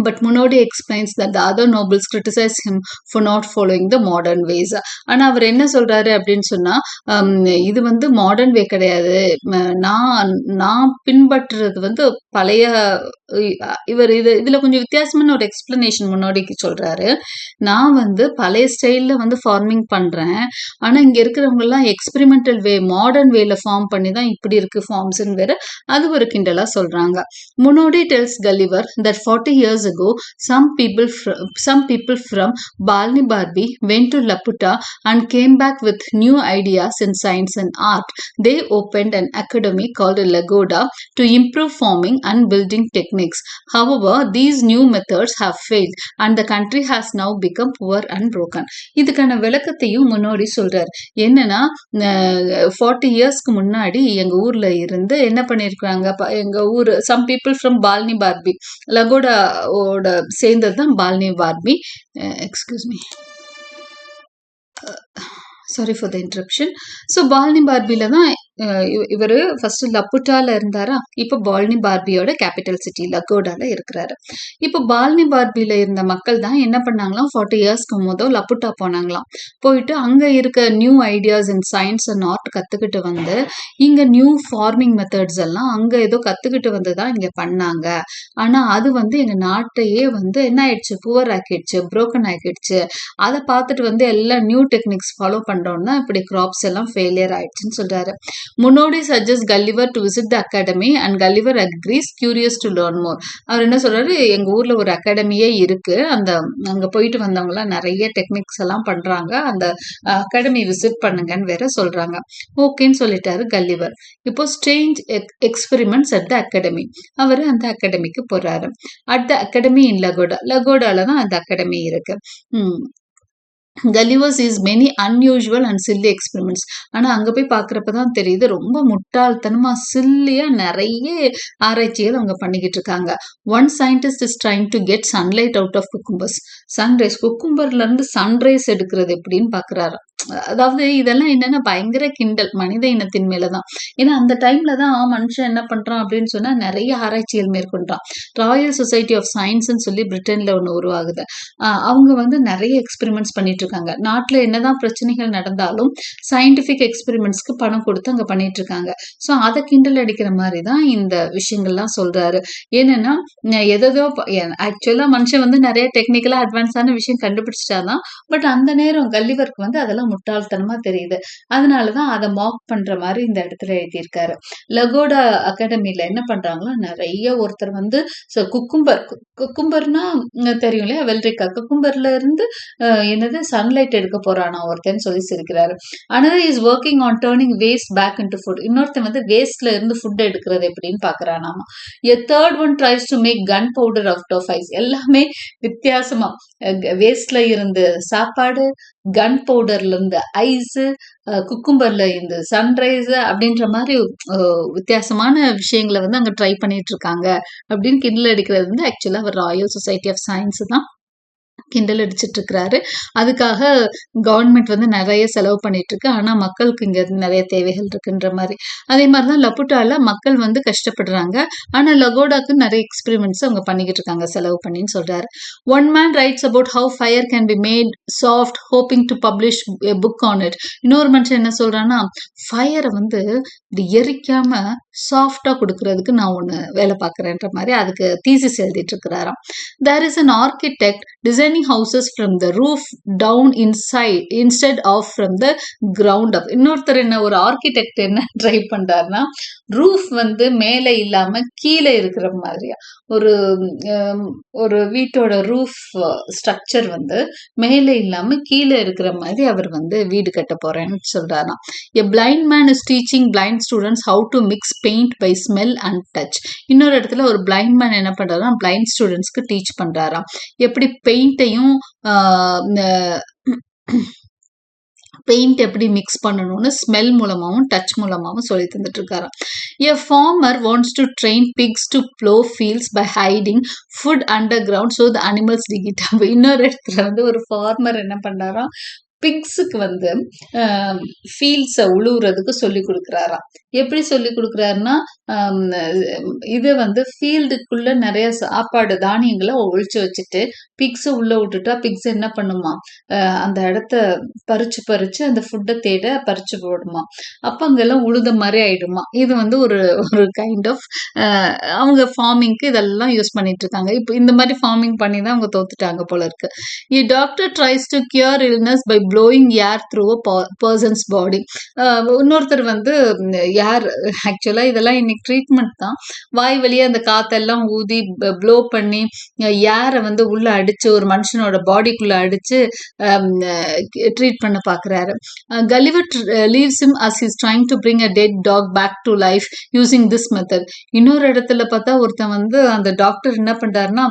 Speaker 1: But Munodi explains that the other nobles criticize him for not following the modern ways. ஆனா அவர் என்ன சொல்றாரு அப்படின்னு சொன்னா, இது வந்து மாடர்ன் வே கிடையாது, நான் பின்பற்றுறது வந்து பழைய இவர் இதுல கொஞ்சம் வித்தியாசமான ஒரு எக்ஸ்பிளனேஷன் முன்னோடிக்கு சொல்றாரு. நான் வந்து பழைய ஸ்டைல்ல வந்து ஃபார்மிங் பண்றேன், ஆனா இங்க இருக்கிறவங்க எல்லாம் எக்ஸ்பெரிமெண்டல் வே, மாடர்ன் வேல ஃபார்ம் பண்ணி தான் இப்படி இருக்கு ஃபார்ம்ஸ்ன்னு வேற அது ஒரு கிண்டலா சொல்றாங்க. முன்னோடி tells Gulliver that 40 years ago some people from Balnibarbi went to Laputa and came back with new ideas in science and art. They opened an academy called Lagoda to improve farming and building techniques. However, these new methods have failed and the country has now become poor and broken. இதுக்கான விளக்கத்தையும் முன்னோடி சொல்றார். என்னன்னா 40 இயர்ஸ்க்கு முன்னாடி எங்க ஊர்ல இருந்து என்ன பண்ணிருக்காங்க, எங்க ஊர் some people from Balnibarbi, Lagado ஓட சேர்ந்தது தான் Balnibarbi. Excuse me, sorry for the interruption. So பால்னிபார்பில தான் இவர் ஃபர்ஸ்ட் லப்புட்டால இருந்தாரா, இப்போ பால்னிபார்பியோட கேபிட்டல் சிட்டி லகோடால இருக்கிறாரு. இப்போ பால்னிபார்பில இருந்த மக்கள் தான் என்ன பண்ணாங்களாம், 40 இயர்ஸ்க்கு முதல் லப்புட்டா போனாங்களாம். போயிட்டு அங்க இருக்க new ideas in science and art கத்துக்கிட்டு வந்து இங்க நியூ ஃபார்மிங் மெத்தட்ஸ் எல்லாம் அங்க ஏதோ கத்துக்கிட்டு வந்து தான் இங்க பண்ணாங்க. ஆனா அது வந்து எங்க நாட்டையே வந்து என்ன ஆயிடுச்சு, புவர் ஆக்கிடுச்சு, புரோக்கன் ஆக்கிடுச்சு. அதை பார்த்துட்டு வந்து எல்லாம் நியூ டெக்னிக்ஸ் ஃபாலோ பண்றோம்னா இப்படி கிராப்ஸ் எல்லாம் ஃபெயிலியர் ஆயிடுச்சுன்னு சொல்றாரு. முன்னோடி suggests Gulliver to visit the academy and Gulliver agrees, curious to learn more. அவர் என்ன சொல்றாரு, எங்க ஊர்ல ஒரு அகாடமியே இருக்கு, அங்க போயிட்டு வந்தவங்க எல்லாம் நிறைய டெக்னிக்ஸ் எல்லாம் பண்றாங்க, அந்த அகாடமி விசிட் பண்ணுங்கன்னு வேற சொல்றாங்க. ஓகேன்னு சொல்லிட்டாரு கல்லிவர். இப்போ strange experiments at the academy, அவர் அந்த அகாடமிக்கு போறாரு. அட் த அகாடமி இன் லகோடால தான் அந்த அகாடமி இருக்கு. Gulliver sees many unusual and silly experiments. ஆனா அங்க போய் பாக்குறப்பதான் தெரியுது ரொம்ப முட்டாள்தனமா சில்லியா நிறைய ஆராய்ச்சிகள் அவங்க பண்ணிக்கிட்டு இருக்காங்க. One scientist is trying to get sunlight out of cucumbers. Sunrise, குக்கும்பர்ல இருந்து சன்ரைஸ் எடுக்கிறது எப்படின்னு பாக்குறாரு. அதாவது இதெல்லாம் என்னன்னா பயங்கர கிண்டல் மனித இனத்தின் மேலதான். ஏன்னா அந்த டைம்ல தான் மனுஷன் என்ன பண்றான் அப்படின்னு சொன்னா நிறைய ஆராய்ச்சிகள் மேற்கொண்டான். ராயல் சொசைட்டி ஆஃப் சயின்ஸ்ன்னு சொல்லி பிரிட்டன்ல ஒண்ணு உருவாகுது. அவங்க வந்து நிறைய எக்ஸ்பெரிமெண்ட்ஸ் பண்ணிட்டு இருக்காங்க. நாட்டுல என்னதான் பிரச்சனைகள் நடந்தாலும் சயின்டிபிக் எக்ஸ்பெரிமெண்ட்ஸ்க்கு பணம் கொடுத்து அங்க பண்ணிட்டு இருக்காங்க. ஸோ அதை கிண்டல் அடிக்கிற மாதிரி தான் இந்த விஷயங்கள்லாம் சொல்றாரு. ஏன்னா எதோ ஆக்சுவலா மனுஷன் வந்து நிறைய டெக்னிக்கலா அட்வான்ஸான விஷயம் கண்டுபிடிச்சிட்டாதான், பட் அந்த நேரம் கல்லிவருக்கு வந்து அதெல்லாம் முட்டாள்தனமா தெரியுது. அதனாலதான் அதை மாக் பண்ற மாதிரி இந்த இடத்துல எழுதியிருக்காரு. லகோடா அகாடமில என்ன பண்றாங்களா, நிறைய ஒருத்தர் வந்து குக்கும்பர்னா தெரியும் இல்லையா, வெள்ளரிக்கா, குக்கும்பர்ல இருந்து என்னது சன்லைட் எடுக்க போறானா ஒருத்தன் சொல்லி சிரிக்கிறாரு. Another is working on turning waste back into food. இன்னொருத்தன் வந்து வேஸ்ட்ல இருந்து ஃபுட் எடுக்கிறது எப்படின்னு பாக்குறானாமா. A third one tries to make gunpowder out of ice. எல்லாமே வித்தியாசமா, வேஸ்ட்ல இருந்து சாப்பாடு, கன் பவுடர்ல இருந்து ஐஸ், குக்கும்பர்ல இந்த சன்ரைஸ் அப்படின்ற மாதிரி வித்தியாசமான விஷயங்களை வந்து அங்க ட்ரை பண்ணிட்டு இருக்காங்க அப்படின்னு கிண்டல் அடிக்கிறது வந்து ஆக்சுவலா அவர் ராயல் சொசைட்டி ஆஃப் சயின்ஸ் தான் கிண்டல் அடிச்சிட்டு இருக்கிறாரு. அதுக்காக கவர்மெண்ட் வந்து நிறைய செலவு பண்ணிட்டு இருக்கு. ஆனா மக்களுக்கு இங்க நிறைய தேவைகள் இருக்குன்ற மாதிரி. அதே மாதிரிதான் லப்புட்டால மக்கள் வந்து கஷ்டப்படுறாங்க. ஆனா லகோடாக்கு நிறைய எக்ஸ்பெரிமெண்ட்ஸ் அவங்க பண்ணிக்கிட்டு இருக்காங்க செலவு பண்ணின்னு சொல்றாரு. One man writes about how fire can be made soft, hoping to publish a book on it. இன்னொரு மனுஷன் என்ன சொல்றான்னா, ஃபயரை வந்து இப்படி எரிக்காம சாஃப்டா குடுக்குறதுக்கு நான் ஒண்ணு வேலை பார்க்குறேன்ற மாரி அதுக்கு தீசிஸ் எழுதிட்டு இருக்கிறாராம். There is an architect designing houses from the roof down instead of from the ground up. இன்னொருத்தர் என்ன ஒரு ஆர்க்கிடெக்ட் என்ன ட்ரை பண்றாருன்னா, ரூஃப் வந்து மேல இல்லாம கீழ இருக்கிற மாதிரியா ஒரு ஒரு வீட்டோட ரூஃப் ஸ்ட்ரக்சர் வந்து மேல இல்லாம கீழ இருக்கிற மாதிரி அவர் வந்து வீடு கட்ட போறேன்னு சொல்றாராம். A blind man is teaching blind students how to mix paint by smell and touch. இன்னொரு இடத்துல ஒரு blind man என்ன பண்றாராம், blind studentsக்கு டீச் பண்றாராம். எப்படி பெயிண்ட்டையும் பெயிண்ட் எப்படி மிக்ஸ் பண்ணணும்னு ஸ்மெல் மூலமாவும் டச் மூலமாவும் சொல்லி தந்துட்டு இருக்காராம். A farmer wants to train pigs to plow fields by hiding food underground so the animals dig it up. இன்னொரு இடத்துல வந்து ஒரு ஃபார்மர் என்ன பண்றாராம், பிக்ஸுக்கு வந்து ஃபீல்ட்ஸை உழுவுறதுக்கு சொல்லி கொடுக்குறாராம். எப்படி சொல்லி கொடுக்குறாருன்னா, இது வந்து ஃபீல்டுக்குள்ள நிறைய சாப்பாடு தானியங்களை ஒழிச்சு வச்சுட்டு பிக்ஸை உள்ள விட்டுட்டா பிக்ஸ் என்ன பண்ணுமா, அந்த இடத்த பறிச்சு அந்த ஃபுட்டை தேட பறிச்சு போடுமா. அப்ப அங்கெல்லாம் உழுத மாதிரி ஆயிடுமா. இது வந்து ஒரு ஒரு கைண்ட் ஆஃப் அவங்க ஃபார்மிங்க்கு இதெல்லாம் யூஸ் பண்ணிட்டு இருக்காங்க. இப்போ இந்த மாதிரி ஃபார்மிங் பண்ணி தான் அவங்க தோத்துட்டாங்க போல இருக்கு. A doctor tries to cure illness by blowing air through a person's body. இன்னொருத்தர் வந்து ஏர், ஆக்சுவலா இதெல்லாம் இன்னைக்கு ட்ரீட்மெண்ட் தான். வாய் வழியா அந்த காத்தெல்லாம் ஊதி ப்ளோ பண்ணி ஏரை வந்து உள்ள அடிச்சு ஒரு மனுஷனோட பாடிக்குள்ள அடிச்சு ட்ரீட் பண்ண பாக்குறாரு. Gulliver leaves him as he's trying to bring a dead dog back to life using this method. இன்னொரு இடத்துல பார்த்தா ஒருத்தன் வந்து அந்த டாக்டர் என்ன பண்றாருன்னா,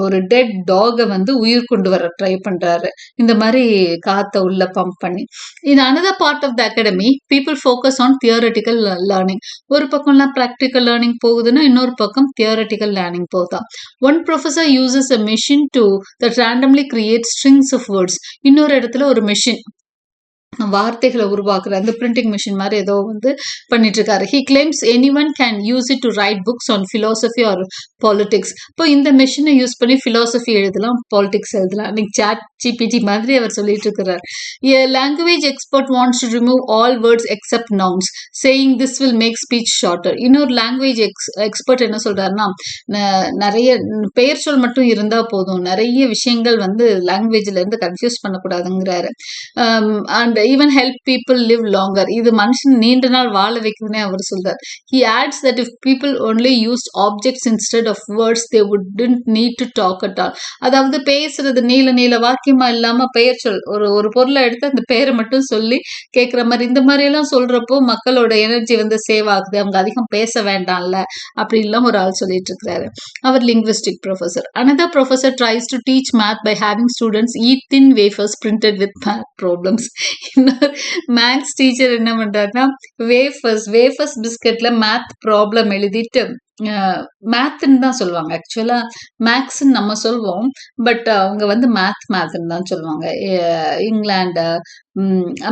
Speaker 1: ஒரு டெட் டாகை வந்து உயிர் கொண்டு வர ட்ரை பண்றாரு, இந்த மாதிரி காத்த உள்ள பம்ப் பண்ணி. In another part of the academy, people focus on theoretical learning. ஒரு பக்கம்லாம் practical learning போகுதுன்னா இன்னொரு பக்கம் theoretical learning போகுதா. One professor uses a machine that randomly creates strings of words. இன்னொரு இடத்துல ஒரு மெஷின் வார்த்தைகளை உருவாக்குற அந்த பிரிண்டிங் மிஷின் மாதிரி ஏதோ வந்து பண்ணிட்டு இருக்காரு. He claims anyone can use it to write books on philosophy or politics. இப்போ இந்த மெஷினை யூஸ் பண்ணி philosophy எழுதலாம், politics எழுதலாம். நீங்க chat GPT மாதிரி அவர் சொல்லிட்டு இருக்கிறார். A language expert wants to remove all words except nouns, saying this will make speech shorter. இன்னொரு லாங்குவேஜ் எக்ஸ்பர்ட் என்ன சொல்றாருன்னா, நிறைய பெயர் சொல் மட்டும் இருந்தா போதும், நிறைய விஷயங்கள் வந்து லாங்குவேஜ்ல இருந்து கன்ஃபியூஸ் பண்ணக்கூடாதுங்கிறாரு. And even help people live longer. இது மனுஷன் நீண்ட நாள் வாழ வைக்குதுன்னே அவர் சொல்றார். He adds that if people only used objects instead of words, they wouldn't need to talk at all. அதாவது பேசுறது நீல வாக்கியமா இல்லாம பெயர் சொல், ஒரு பொருளை எடுத்து அந்த பெயரை மட்டும் சொல்லி கேட்கிற மாதிரி, இந்த மாதிரி எல்லாம் சொல்றப்போ மக்களோட எனர்ஜி வந்து சேவ் ஆகுது, அவங்க அதிகம் பேச வேண்டாம்ல அப்படின்லாம் ஒரு ஆள் சொல்லிட்டு இருக்கிறாரு. அவர் linguistic professor. Another professor tries to teach math by having students eat thin wafers printed with math problems. Maths teacher என்ன பண்றாருன்னா, வேஃபர்ஸ் பிஸ்கட்ல மேத் ப்ராப்ளம் எழுதிட்டு, மேத்ன்னு தான் சொல்லுவாங்க, ஆக்சுவலா மேக்ஸ்ன்னு நம்ம சொல்வோம், பட் அவங்க வந்து மேத்ன்னு தான் சொல்லுவாங்க. இங்கிலாந்து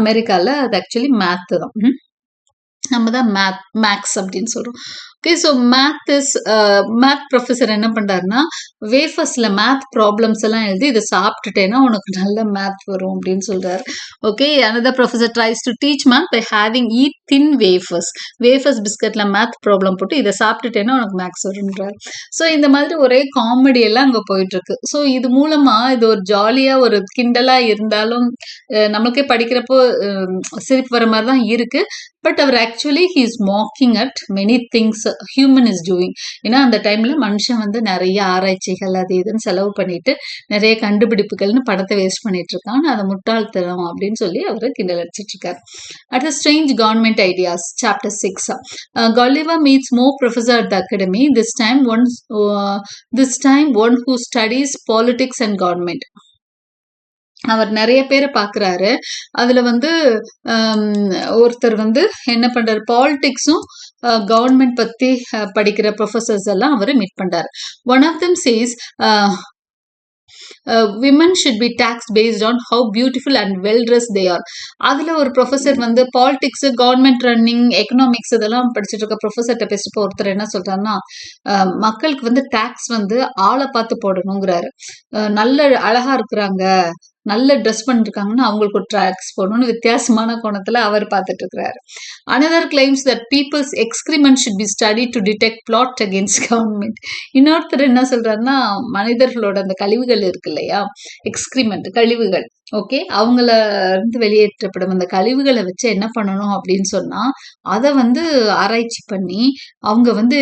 Speaker 1: அமெரிக்கால அது ஆக்சுவலி மேத் தான், நம்ம தான் மேக்ஸ் அப்படின்னு சொல்றோம். ஓகே, ஸோ மேத் ப்ரொஃபஸர் என்ன பண்றாருன்னா, வேஃபர்ஸ்ல மேத் ப்ராப்ளம்ஸ் எல்லாம் எழுதி இதை சாப்பிட்டுட்டேன்னா உனக்கு நல்ல மேத் வரும் அப்படின்னு சொல்றாரு. Okay, another professor tries to teach math by having eat thin wafers பிஸ்கட்ல மேத் ப்ராப்ளம் போட்டு இதை சாப்பிட்டுட்டேன்னா உனக்கு மேக்ஸ் வரும்ன்றாரு. ஸோ இந்த மாதிரி ஒரே காமெடி எல்லாம் அங்க போயிட்டு இருக்கு. ஸோ இது மூலமா இது ஒரு ஜாலியா ஒரு கிண்டலா இருந்தாலும் நம்மளுக்கே படிக்கிறப்போ சிரிப்பு வர மாதிரி தான் இருக்கு. பட் அவர் actually he is mocking at many things human is doing. ஏன்னா அந்த டைம்ல மனுஷன் வந்து நிறைய ஆராய்ச்சிகள் அது இதுன்னு செலவு பண்ணிட்டு நிறைய கண்டுபிடிப்புகள்னு படத்தை வேஸ்ட் பண்ணிட்டு இருக்கான், அதை முட்டாள்தனம் அப்படின்னு சொல்லி அவர் கிண்டல் அடிச்சிட்டு இருக்காரு. At a strange government ideas, chapter 6. Gulliver meets more professor at the academy. This time one who studies politics and government. அவர் நிறைய பேரை பாக்குறாரு. அதுல வந்து ஒருத்தர் வந்து என்ன பண்றாரு, பாலிடிக்ஸும் கவர்மெண்ட் பத்தி படிக்கிற ப்ரொஃபசர்ஸ் எல்லாம் அவரு மீட் பண்றாரு. One of them says women should be taxed based on how beautiful and well dressed they are. அதுல ஒரு ப்ரொஃபசர் வந்து பாலிடிக்ஸ், கவர்மெண்ட் ரன்னிங், எக்கனாமிக்ஸ் இதெல்லாம் படிச்சுட்டு இருக்க ப்ரொஃபசர்கிட்ட பேசிட்டு ஒருத்தர் என்ன சொல்றாருன்னா, மக்களுக்கு வந்து டாக்ஸ் வந்து ஆளை பார்த்து போடணுங்கிறாரு. நல்ல அழகா இருக்கிறாங்க, நல்ல ட்ரெஸ் பண்ணிருக்காங்கன்னா அவங்களுக்கு ஒரு ட்ராக்ஸ் போடணும்னு வித்தியாசமான கோணத்துல அவர் பார்த்துட்டு இருக்கிறாரு. Another claims that people's excrement should be study to detect plot against government. இன்னொருத்தர் என்ன சொல்றாருன்னா, மனிதர்களோட அந்த கழிவுகள் இருக்கு இல்லையா, எக்ஸ்கிரிமெண்ட் கழிவுகள், ஓகே, அவங்கள இருந்து வெளியேற்றப்படும் அந்த கழிவுகளை வச்சு என்ன பண்ணணும் அப்படின்னு சொன்னா, அதை வந்து ஆராய்ச்சி பண்ணி அவங்க வந்து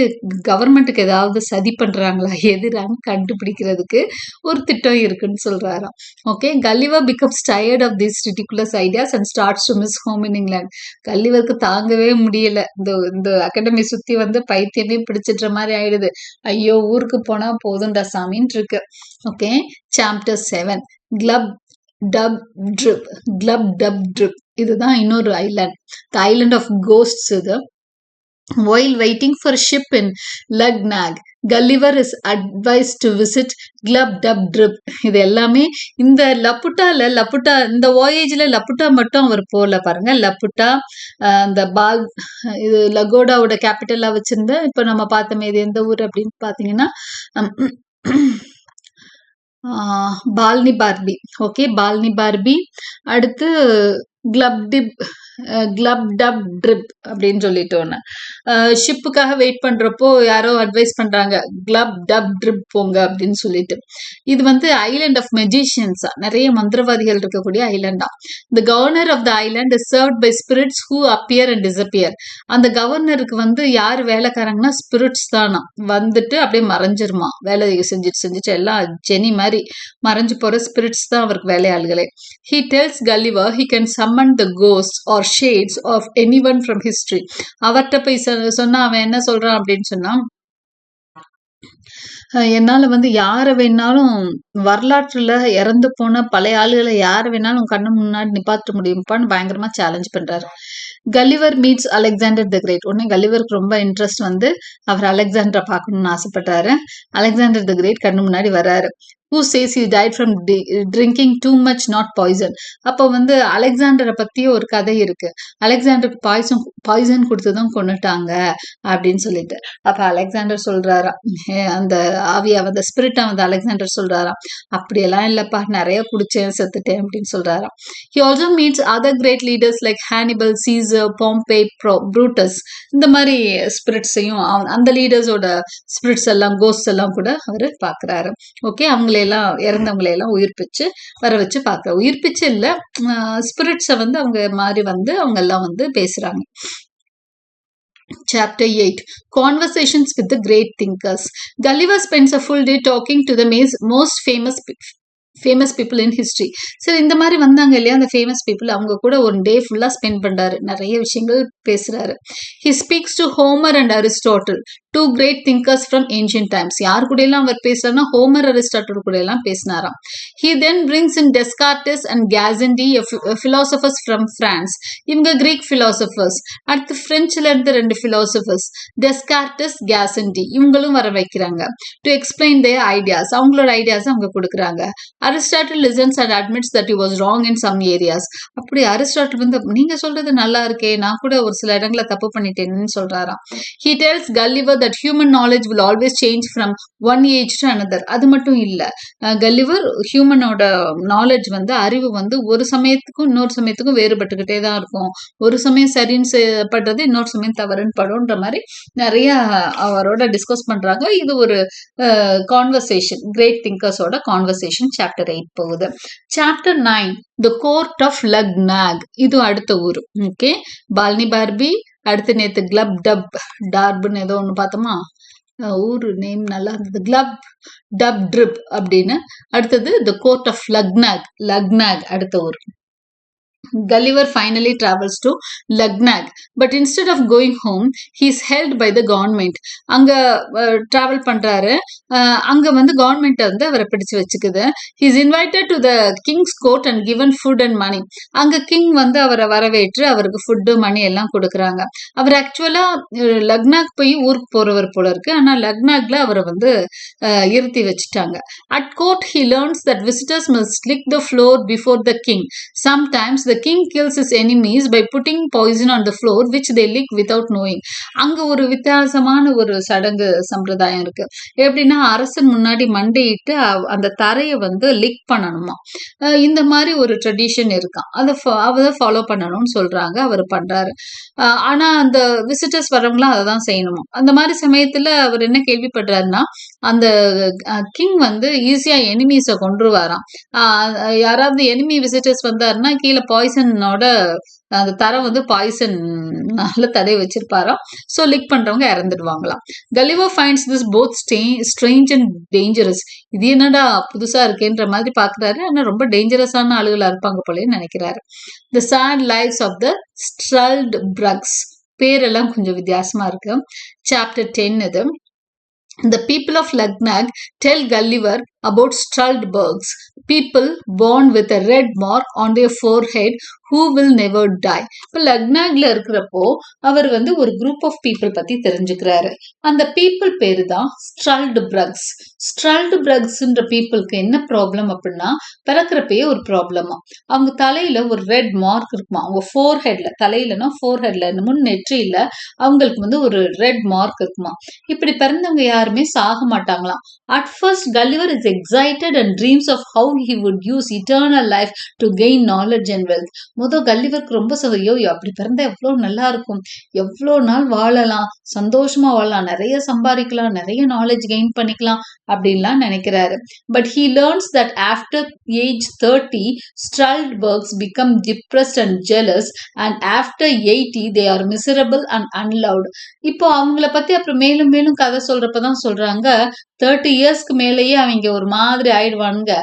Speaker 1: கவர்மெண்ட்டுக்கு ஏதாவது சதி பண்றாங்களா எதிராக கண்டுபிடிக்கிறதுக்கு ஒரு திட்டம் இருக்குன்னு சொல்றாராம். Okay, Gulliver becomes tired of these ridiculous ideas and starts to miss home in England. கல்லிவருக்கு தாங்கவே முடியல, இந்த இந்த அகாடமி சுத்தி வந்து பைத்தியமே பிடிச்சிடுற மாதிரி ஆயிடுது. ஐயோ ஊருக்கு போனா போதும்டா சாமின்னு இருக்கு. Okay, chapter 7 club dub trip. Club dub trip இதுதான் இன்னொரு island, the island of ghosts. இது while waiting for a ship in Lugnag, Gulliver is advised to visit Glub Dub Drip. இது எல்லாமே இந்த லப்புட்டா இந்த வாயேஜ்ல லப்புட்டா மட்டும் அவர் போல பாருங்க. லப்புட்டா இந்த பால் இது லகோடாவோட கேபிட்டலா வச்சிருந்த, இப்ப நம்ம பார்த்தோமே இது எந்த ஊர் அப்படின்னு பாத்தீங்கன்னா Balnibarbi. Okay, Balnibarbi. அடுத்து கிளப் டப் ட்ரிப் அப்படின்னு சொல்லிட்டு ஒன்று ஷிப்புக்காக வெயிட் பண்றப்போ யாரோ அட்வைஸ் பண்றாங்க கிளப் டப் ட்ரிப் போங்க அப்படின்னு சொல்லிட்டு. இது வந்து ஐலாண்ட் ஆஃப் மெஜிஷியன்ஸா, நிறைய மந்திரவாதிகள் இருக்கக்கூடிய ஐலாண்டா. The governor of the island is served by spirits who appear and disappear. அந்த கவர்னருக்கு வந்து யார் வேலைக்காரங்கன்னா ஸ்பிரிட்ஸ் தானா, வந்துட்டு அப்படியே மறைஞ்சிருமா, வேலை செஞ்சுட்டு எல்லாம் ஜெனி மாதிரி மறைஞ்சு போற ஸ்பிரிட்ஸ் தான் அவருக்கு வேலையாள்களே. He tells Gulliver he can summon the ghosts or shades of anyone from history. அவர்கிட்ட போய் சொன்னா அவன் என்ன சொல்றான் அப்படின்னு சொன்னா, என்னால வந்து யாரை வேணாலும் வரலாற்றுல இறந்து போன பழைய ஆளுகளை யாரை வேணாலும் கண்ணு முன்னாடி நிப்பாட்ட முடியும்ப்பான்னு பயங்கரமா சேலஞ்ச் பண்றாரு. Gulliver meets Alexander the great. உடனே கல்லிவருக்கு ரொம்ப இன்ட்ரெஸ்ட் வந்து அவர் அலெக்சாண்டரை பார்க்கணும்னு ஆசைப்பட்டாரு. அலெக்சாண்டர் த கிரேட் கண்ணு முன்னாடி வராரு. who says he died from drinking too much, not poison. அப்போ வந்து அலெக்சாண்டரை பத்தி ஒரு கதை இருக்கு, அலெக்சாண்டருக்கு பாய்சன் கொடுத்துதான் கொண்டுட்டாங்க அப்படின்னு சொல்லிட்டு. அப்ப அலெக்சாண்டர் சொல்றாரா, அந்த ஆவியா வந்து ஸ்பிரிட்டா வந்து அலெக்சாண்டர் சொல்றாராம், அப்படியெல்லாம் இல்லப்பா, நிறைய குடிச்சேன் செத்துட்டேன் அப்படின்னு சொல்றாராம். He also meets other great leaders like Hannibal, Caesar, Pompey, Brutus. இந்த மாதிரி ஸ்பிரிட்ஸையும் அந்த லீடர்ஸோட ஸ்பிரிட்ஸ் எல்லாம் கோஸ்ட் எல்லாம் கூட அவரு பாக்குறாரு. ஓகே, அவங்களெல்லாம் இறந்தவங்களையெல்லாம் உயிர்ப்பிச்சு வர வச்சு பார்க்க, உயிர்ப்பிச்சு இல்ல, ஸ்பிரிட்ஸை வந்து அவங்க மாதிரி வந்து அவங்க எல்லாம் வந்து பேசுறாங்க. Chapter 8 Conversations with the Great Thinkers. Gulliver spends a full day talking to the most famous people in history. சரி, இந்த மாதிரி வந்தாங்க இல்லையா அந்த ஃபேமஸ் பீப்புள், அவங்க கூட ஒரு டே ஃபுல்லா ஸ்பெண்ட் பண்றாரு, நிறைய விஷயங்கள் பேசுறாரு. He speaks to Homer and Aristotle, two great thinkers from ancient times. யார் கூட எல்லாம் அவர் பேசுறாருன்னா ஹோமர், அரிஸ்டாட்டில் கூட எல்லாம் பேசினாராம். He then brings in Descartes and Gassendi, philosophers from France. இவங்க கிரீக் philosophers. அடுத்து பிரெஞ்சுல இருந்து 2 philosophers, Descartes, Gassendi, இவங்களும் வர வைக்கிறாங்க. To explain their ideas, அவங்களோட ஐடியாஸ் அவங்க கொடுக்குறாங்க. Aristotle listens and admits that he was wrong in some areas. அப்படி அரிஸ்டாட்டில் வந்து நீங்க சொல்றது நல்லா இருக்கே, நான் கூட ஒரு சில இடங்களை தப்பு பண்ணிட்டேன்னு சொல்றாராம். He tells Gulliver that human knowledge will always change from one age to another. அது மட்டும் இல்ல, கல்லிவர் ஹியூமனோட நாலேஜ் வந்து அறிவு வந்து ஒரு சமயத்துக்கும் இன்னொரு சமயத்துக்கும் வேறுபட்டுக்கிட்டே தான் இருக்கும். ஒரு சமயம் சரின்னு படுறது, இன்னொரு சமயம் தவறுன்னு படும்ன்ற மாதிரி நிறைய அவரோட டிஸ்கஸ் பண்றாங்க. இது ஒரு கான்வர்சேஷன், கிரேட் திங்கர்ஸோட கான்வர்சேஷன். சாப்டர் 8 போகுது. Chapter 9 the court of Luggnagg. இது அடுத்த ஊர். ஓகே, பால்னி பார்பி, அடுத்து நேத்து கிளப் டப் டார்புன்னு ஏதோ ஒன்று பார்த்தோமா, ஊரு நேம் நல்லா இருந்தது, கிளப் டப் ட்ரிப் அப்படின்னு. அடுத்தது த கோர்ட் ஆஃப் லக்னாக் அடுத்த ஊர். Gulliver finally travels to Lugnag, but instead of going home, he is held by the government. அங்க டிராவல் பண்றாரு, அங்க வந்து கவர்மெண்ட் வந்து அவரை பிடிச்சு வச்சுக்குது. He is invited to the king's court and given food and money. அங்க கிங் வந்து அவரை வரவேற்று அவருக்கு ஃபுட்டு மணி எல்லாம் கொடுக்குறாங்க. அவர் ஆக்சுவலா லக்னாக் போய் ஊருக்கு போறவர் போல இருக்கு, ஆனா லக்னாக்ல அவரை வந்து இருத்தி வச்சுட்டாங்க. At court he learns that visitors must lick the floor before the king. Sometimes the the king kills his enemies by putting poison on the floor which they lick without knowing. அங்க ஒரு வித்தியாசமான ஒரு சடங்கு சம்பிரதாயம் இருக்கு. எப்படின்னா அரசன் முன்னாடி மண்டையிட்டு அந்த தரையை வந்து லிக் பண்ணணுமா. இந்த மாதிரி ஒரு ட்ரெடிஷன் இருக்கான். அதை ஃபாலோ பண்ணணும்னு சொல்றாங்க. அவர் பண்றாரு. ஆனா அந்த விசிட்டர்ஸ் வர்றவங்களாம் அதை தான் செய்யணுமா. அந்த மாதிரி சமயத்துல அவர் என்ன கேள்விப்படுறாருன்னா, அந்த கிங் வந்து ஈஸியா எனிமீஸை கொன்றுவாராம். யாராவது எனிமி விசிட்டர்ஸ் வந்தாருன்னா கீழே பாய்சனோட அந்த தரம் வந்து பாய்சன்னால தடை வச்சிருப்பாராம். ஸோ லிக் பண்றவங்க இறந்துடுவாங்களாம். Gulliver finds this both strange and dangerous. இது என்னடா புதுசா இருக்கேன்ற மாதிரி பாக்குறாரு. ஆனா ரொம்ப டேஞ்சரஸான ஆளுகளா இருப்பாங்க போலேன்னு நினைக்கிறாரு. த சேட் லைஃப்ஸ் ஆஃப் த ஸ்ட்ரல்ட்பர்க்ஸ். பேரெல்லாம் கொஞ்சம் வித்தியாசமா இருக்கு. சாப்டர் 10 இது. The people of Lagnag tell Gulliver about Straldbergs, people born with a red mark on their forehead who will never die. இப்போ லக்னாக்ல இருக்கிறப்போ அவர் வந்து ஒரு குரூப் ஆஃப் பீப்புள் பத்தி தெரிஞ்சுக்கிறாரு. அந்த பீப்புள் பேரு தான் ஸ்ட்ரல்ட்பர்க்ஸ். ஸ்ட்ரல்ட்பர்க்ஸ்ன்ற பீப்புளுக்கு என்ன ப்ராப்ளம் அப்படின்னா, பிறக்கிறப்பயே ஒரு ப்ராப்ளமா. அவங்க தலையில ஒரு ரெட் மார்க் இருக்குமா. அவங்க ஃபோர்ஹெட்ல, தலையிலனா ஃபோர்ஹெட்ல, முன் நெற்றியில அவங்களுக்கு வந்து ஒரு ரெட் மார்க் இருக்குமா. இப்படி பிறந்தவங்க யாருமே சாக மாட்டாங்களாம். At first, Gulliver is excited and dreams of how he would use eternal life to gain knowledge and wealth. கல்லிவருக்கு ரொம்ப ஐயோ அப்படி பிறந்தா எவ்வளவு நல்லா இருக்கும், எவ்வளவு நாள் வாழலாம், சந்தோஷமா வாழலாம், நிறைய சம்பாதிக்கலாம், நிறைய நாலேஜ் கெயின் பண்ணிக்கலாம் அப்படின்லாம் நினைக்கிறாரு. But he learns that after age 30, Straldbergs become depressed and jealous, and after 80 they are miserable and unloved. இப்போ அவங்கள பத்தி அப்புறம் மேலும் மேலும் கதை சொல்றப்பதான் சொல்றாங்க, 30 இயர்ஸ்க்கு மேலேயே அவங்க ஒரு மாதிரி ஆயிடுவானுங்க,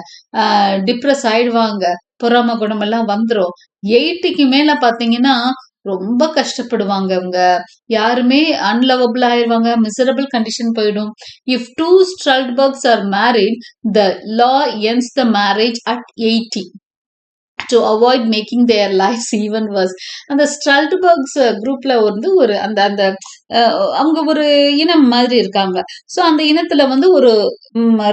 Speaker 1: டிப்ரெஸ் ஆயிடுவாங்க, பொறாம குணம் எல்லாம் வந்துரும். 80க்கு மேல பாத்தீங்கன்னா ரொம்ப கஷ்டப்படுவாங்க. அவங்க யாருமே அன்லவபிள் ஆயிடுவாங்க, மிசரபிள் கண்டிஷன் போயிடும். If 2 Straldbergs are married, the law ends the marriage at 80 to avoid making their lives even worse. அந்த ஸ்ட்ரல்ட்பர்க்ஸ் குரூப்ல வந்து ஒரு அந்த அந்த அவங்க ஒரு இனம் மாதிரி இருக்காங்க. ஸோ அந்த இனத்துல வந்து ஒரு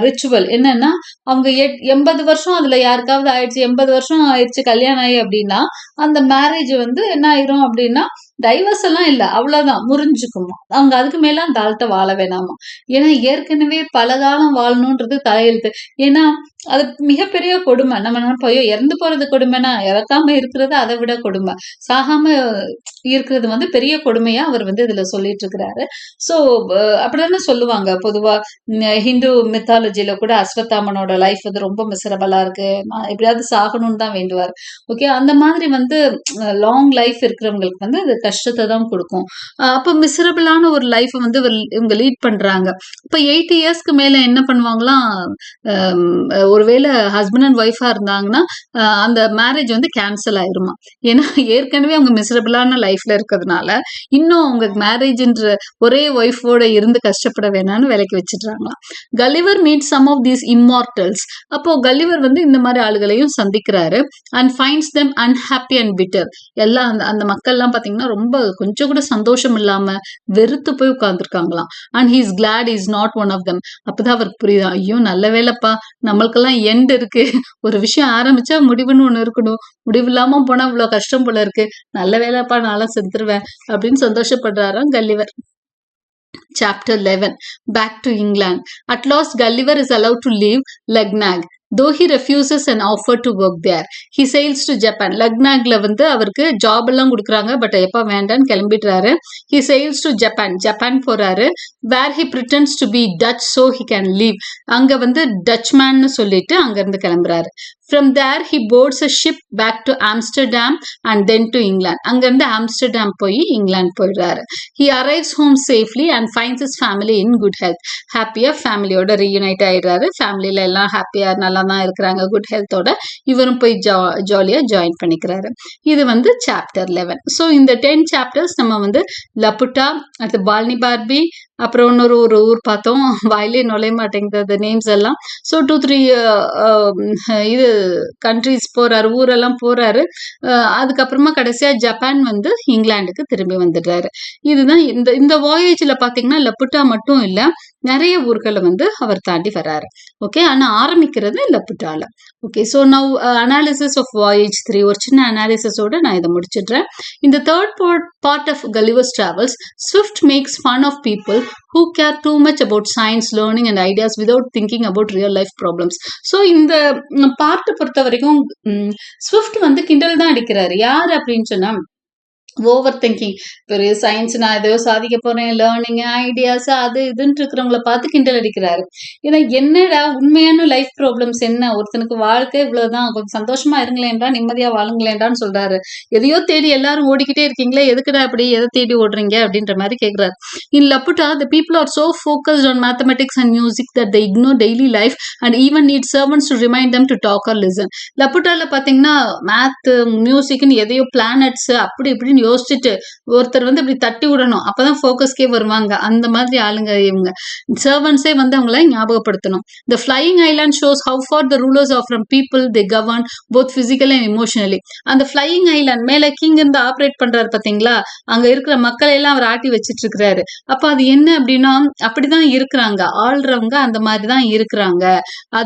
Speaker 1: ரிச்சுவல் என்னன்னா, அவங்க 80 வருஷம் அதுல யாருக்காவது ஆயிடுச்சு, 80 வருஷம் ஆயிடுச்சு கல்யாணம் ஆகி அப்படின்னா, அந்த மேரேஜ் வந்து என்ன ஆயிரும் அப்படின்னா, டைவர்ஸ் எல்லாம் இல்ல, அவ்வளவுதான், முறிஞ்சுக்குமா. அவங்க அதுக்கு மேல அந்த ஆள்கிட்ட வாழ வேணாமா. ஏன்னா ஏற்கனவே பல காலம் வாழணும்ன்றது தலையெழுத்து. ஏன்னா அது மிகப்பெரிய கொடுமை. நம்ம நினைப்போம் இறந்து போறது கொடுமைனா, இறக்காம இருக்கிறது அதை விட கொடுமை, சாகாம இருக்கிறது வந்து பெரிய கொடுமையா அவர் வந்து இதுல சொல்லிட்டு இருக்கிறாரு. சோ அப்படிதானே சொல்லுவாங்க பொதுவா. ஹிந்து மித்தாலஜில கூட அஸ்வத்தாமனோட லைஃப் வந்து ரொம்ப மிசரபிளா இருக்கு, எப்படியாவது சாகணும்னு தான் வேண்டுவார். ஓகே, அந்த மாதிரி வந்து லாங் லைஃப் இருக்கிறவங்களுக்கு வந்து அது கஷ்டத்தை தான் கொடுக்கும். அப்ப மிசரபிளான ஒரு லைஃப் வந்து இவங்க லீட் பண்றாங்க. இப்ப 80 இயர்ஸ்க்கு மேல என்ன பண்ணுவாங்களாம், ஒருவேளை ஹஸ்பண்ட் அண்ட் ஒய்ஃபா இருந்தாங்கன்னா அந்த மேரேஜ் வந்து கேன்சல் ஆயிருமா. ஏன்னா ஏற்கனவே அவங்க மிசரபிளான லைஃப்ல இருக்கிறதுனால இன்னும் அவங்க மேரேஜ்ன்ற ஒரே ஒய்ஃபோட இருந்து கஷ்டப்பட வேணாம்னு விலைக்கு வச்சிடுறாங்களாம். Gulliver meet some of these immortals. அப்போ கலிவர் வந்து இந்த மாதிரி ஆளுகளையும் சந்திக்கிறாரு. And finds them unhappy and bitter. எல்லாம் அந்த மக்கள்லாம் பாத்தீங்கன்னா ரொம்ப கொஞ்சம் கூட சந்தோஷம் இல்லாம வெறுத்து போய் உட்கார்ந்துருக்காங்களாம். And he is glad is not one of them. அப்பதான் அவருக்கு புரியுது, ஐயோ நல்ல வேலைப்பா, நம்மளுக்கெல்லாம் எண்ட் இருக்கு, ஒரு விஷயம் ஆரம்பிச்சா முடிவுன்னு ஒண்ணு இருக்கணும், முடிவு இல்லாம போனா இவ்வளவு கஷ்டம் போல இருக்கு, நல்ல வேலைப்பா, நான்லாம் செத்துருவேன் அப்படின்னு சந்தோஷப்படுறாராம் Gulliver. Chapter 11. Back to England. At last Gulliver is allowed to leave Lagnag, though he refuses an offer to work there. He sails to Japan. லக்னாக்ல வந்து அவருக்கு ஜாப் எல்லாம் கொடுக்குறாங்க, பட் எப்ப வேண்டான்னு கிளம்பிடுறாரு. He sails to Japan. Japan போறாரு. Where he pretends to be Dutch so he can leave. அங்க வந்து டச்மேன்னு சொல்லிட்டு அங்க இருந்து கிளம்புறாரு. From there he boards a ship back to Amsterdam and then to England. அங்க இருந்து ஆம்ஸ்டர்டாம் போய் இங்கிலாந்து போயிடுறாரு. He arrives home safely and finds his family in good health. ஹாப்பியா ஃபேமிலியோட ரீயூனைட் ஆயிடுறாரு. ஃபேமிலியில எல்லாம் ஹாப்பியா நல்லா தான் இருக்கிறாங்க, குட் ஹெல்த்தோட. இவரும் போய் ஜாலியா ஜாயின் பண்ணிக்கிறாரு. இது வந்து சாப்டர் 11. ஸோ இந்த 10 சாப்டர்ஸ் நம்ம வந்து லபுட்டா, அடுத்து பால்னி பார்பி, அப்புறம் இன்னொரு ஒரு ஊர் பார்த்தோம். வாயிலே நுழைய மாட்டேங்குது நேம்ஸ் எல்லாம். ஸோ 2, 3 இது கண்ட்ரீஸ் போறாரு, ஊரெல்லாம் போறாரு. அதுக்கப்புறமா கடைசியா ஜப்பான் வந்து இங்கிலாந்துக்கு திரும்பி வந்துடுறாரு. இதுதான் இந்த இந்த வாயேஜ்ல பார்த்தீங்கன்னா, லப்புட்டா மட்டும் இல்ல, நெறைய ஊர்கள வந்து அவர் தாண்டி வராரு. ஓகே. ஆனா ஆரம்பிக்கிறது லப்புட்டால. Okay. So now analysis of voyage 3 ஒரு சின்ன அனாலிசிஸோட நான் இத முடிச்சுடுறேன். In the third part of Gulliver's Travels, Swift makes fun of people who care too much about science, learning and ideas without thinking about real life problems. So இந்த part பொறுத்த வரைக்கும் Swift வந்து கிண்டல் தான் அடிக்கிறாரு. யார் அப்படின்னு சொன்னா ஓவர் திங்கிங் பெரிய சயின்ஸ் நான் எதையோ சாதிக்க போறேன், லேர்னிங் ஐடியாஸ் அது இதுன்னு இருக்கிறவங்கள பார்த்து கிண்டல் அடிக்கிறாரு. ஏன்னா என்னடா உண்மையான லைஃப் ப்ராப்ளம்ஸ் என்ன, ஒருத்தனுக்கு வாழ்க்கை இவ்வளவுதான், கொஞ்சம் சந்தோஷமா இருங்களேன்டா, நிம்மதியா வாழுங்களேன்டான்னு சொல்றாரு. எதையோ தேடி எல்லாரும் ஓடிக்கிட்டே இருக்கீங்களே, எதுக்குடா அப்படி எதை தேடி ஓடுறீங்க அப்படின்ற மாதிரி கேட்கிறாரு. இன் லப்புட்டா the people are so focused on mathematics and music that they ignore daily life and even need servants to remind them to talk or listen. லப்புட்டால பாத்தீங்கன்னா மேத் மியூசிக்னு எதையோ பிளானட்ஸ் அப்படி இப்படின்னு யோசிச்சுட்டு ஒருத்தர் வந்து இப்படி தட்டி விடணும், அப்பதான் ஃபோக்கஸ்க்கே வருவாங்க. அந்த மாதிரி ஆளுங்க இவங்க. சர்வன்ஸே வந்து அவங்கள ஞாபகப்படுத்தணும். The flying island shows how far the rulers are from people they govern both physically and emotionally. அந்த flying island மேல கிங் இருந்து ஆப்ரேட் பண்றாரு பாத்தீங்களா, அங்க இருக்கிற மக்களை எல்லாம் அவர் ஆட்டி வச்சிட்டு இருக்கிறாரு. அப்ப அது என்ன அப்படின்னா, அப்படிதான் இருக்கிறாங்க ஆள்றவங்க, அந்த மாதிரிதான் இருக்கிறாங்க.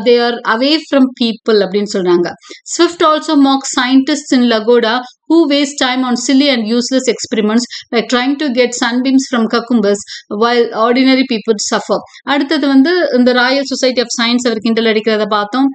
Speaker 1: they are away from people அப்படின்னு சொல்றாங்க. Swift also mocks scientists in Lagoda who waste time on silly and useless experiments like trying to get sunbeams from cucumbers while ordinary people suffer. அடுத்தது வந்து இந்த ராயல் சொசைட்டி ஆஃப் சயின்ஸ் அவர் கிண்டல் அடிக்கிறத பார்த்தோம்.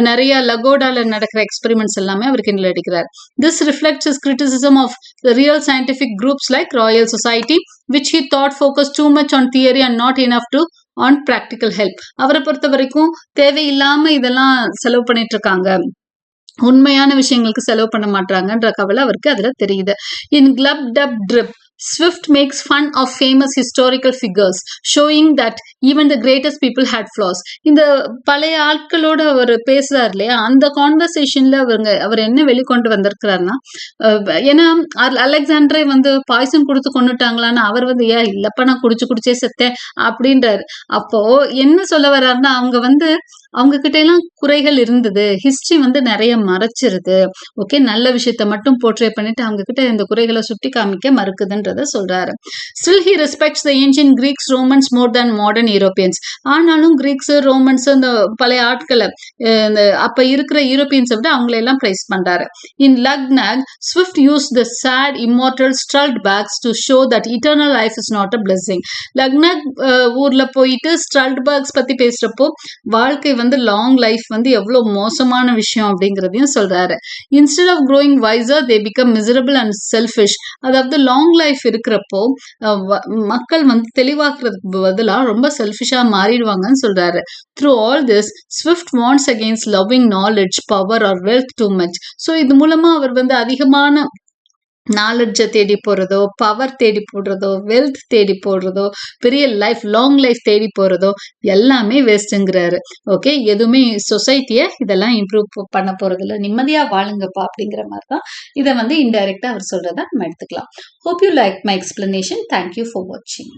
Speaker 1: நிறைய லகோடால நடக்கிற எக்ஸ்பெரிமெண்ட்ஸ் எல்லாமே அவர் கிண்டல் அடிக்கிறார். This reflects his criticism of the real scientific groups like Royal Society, which he thought focused too much on theory and not enough to on practical help. அவரை பொறுத்த வரைக்கும் தேவையில்லாம இதெல்லாம் செலவு பண்ணிட்டு இருக்காங்க, உண்மையான விஷயங்களுக்கு செலவு பண்ண மாட்டாங்கன்ற கவலை அவருக்கு அதுல தெரியுது. In Glub Dub Drip, Swift makes fun of famous historical figures, showing that even the greatest people had flaws. இந்த பழைய ஆட்களோட அவர் பேசுறாரு இல்லையா, அந்த கான்வர்சேஷன்ல அவர் என்ன வெளிக்கொண்டு வந்திருக்கிறாருன்னா, ஏன்னா அலெக்சாண்டரை வந்து பாய்சன் கொடுத்து கொண்டுட்டாங்களான்னு அவர் வந்து ஏன் இல்லப்பா நான் குடிச்சே செத்தேன் அப்படின்றாரு. அப்போ என்ன சொல்ல வர்றாருன்னா, அவங்க வந்து அவங்க கிட்ட எல்லாம் குறைகள் இருந்தது, ஹிஸ்டரி வந்து நிறைய மறைச்சிருது. ஓகே, நல்ல விஷயத்த மட்டும் போர்ட்ரே பண்ணிட்டு அவங்க கிட்ட இந்த குறைகளை சுட்டி காமிக்க மறுக்குதுன்றத சொல்றாரு. Still he respects the ancient Greeks, Romans more than modern Europeans. ஆனாலும் கிரீக்ஸ், ரோமன்ஸ், இந்த பழைய ஆட்களை அப்ப இருக்கிற யூரோப்பியன்ஸை விட அவங்களை எல்லாம் பிரைஸ் பண்றாரு. In Lagnag, Swift used the sad, immortal Struldbags to show that eternal life is not a blessing. லக்னாக் ஊர்ல போயிட்டு ஸ்ட்ரல்ட்பர்க்ஸ் பத்தி பேசுறப்போ வாழ்க்கை வந்து லாங் லைஃப் வந்து எவ்வளவு மோசமான விஷயம் அப்படிங்கிறதையும் சொல்றாரு. Instead of growing wiser they become miserable and selfish. அதாவது லாங் லைஃப் இருக்கிறப்போ மக்கள் வந்து தெளிவாக்குறதுக்கு பதிலா ரொம்ப செல்ஃபிஷா மாறிடுவாங்கன்னு சொல்றாரு. Through all this Swift warns against loving knowledge, power or wealth too much. So இது மூலமா அவர் வந்து அதிகமான நாலெட்ஜை தேடி போறதோ, பவர் தேடி போடுறதோ, வெல்த் தேடி போடுறதோ, பெரிய லைஃப் லாங் லைஃப் தேடி போறதோ எல்லாமே வேஸ்ட்ங்கிறாரு. ஓகே, எதுவுமே சொசைட்டியை இதெல்லாம் இம்ப்ரூவ் பண்ண போறது இல்லை, நிம்மதியா வாழுங்கப்பா அப்படிங்கிற மாதிரி தான் இதை வந்து இன்டைரக்டா அவர் சொல்றதா நம்ம எடுத்துக்கலாம். Hope you like my explanation. Thank you for வாட்சிங்.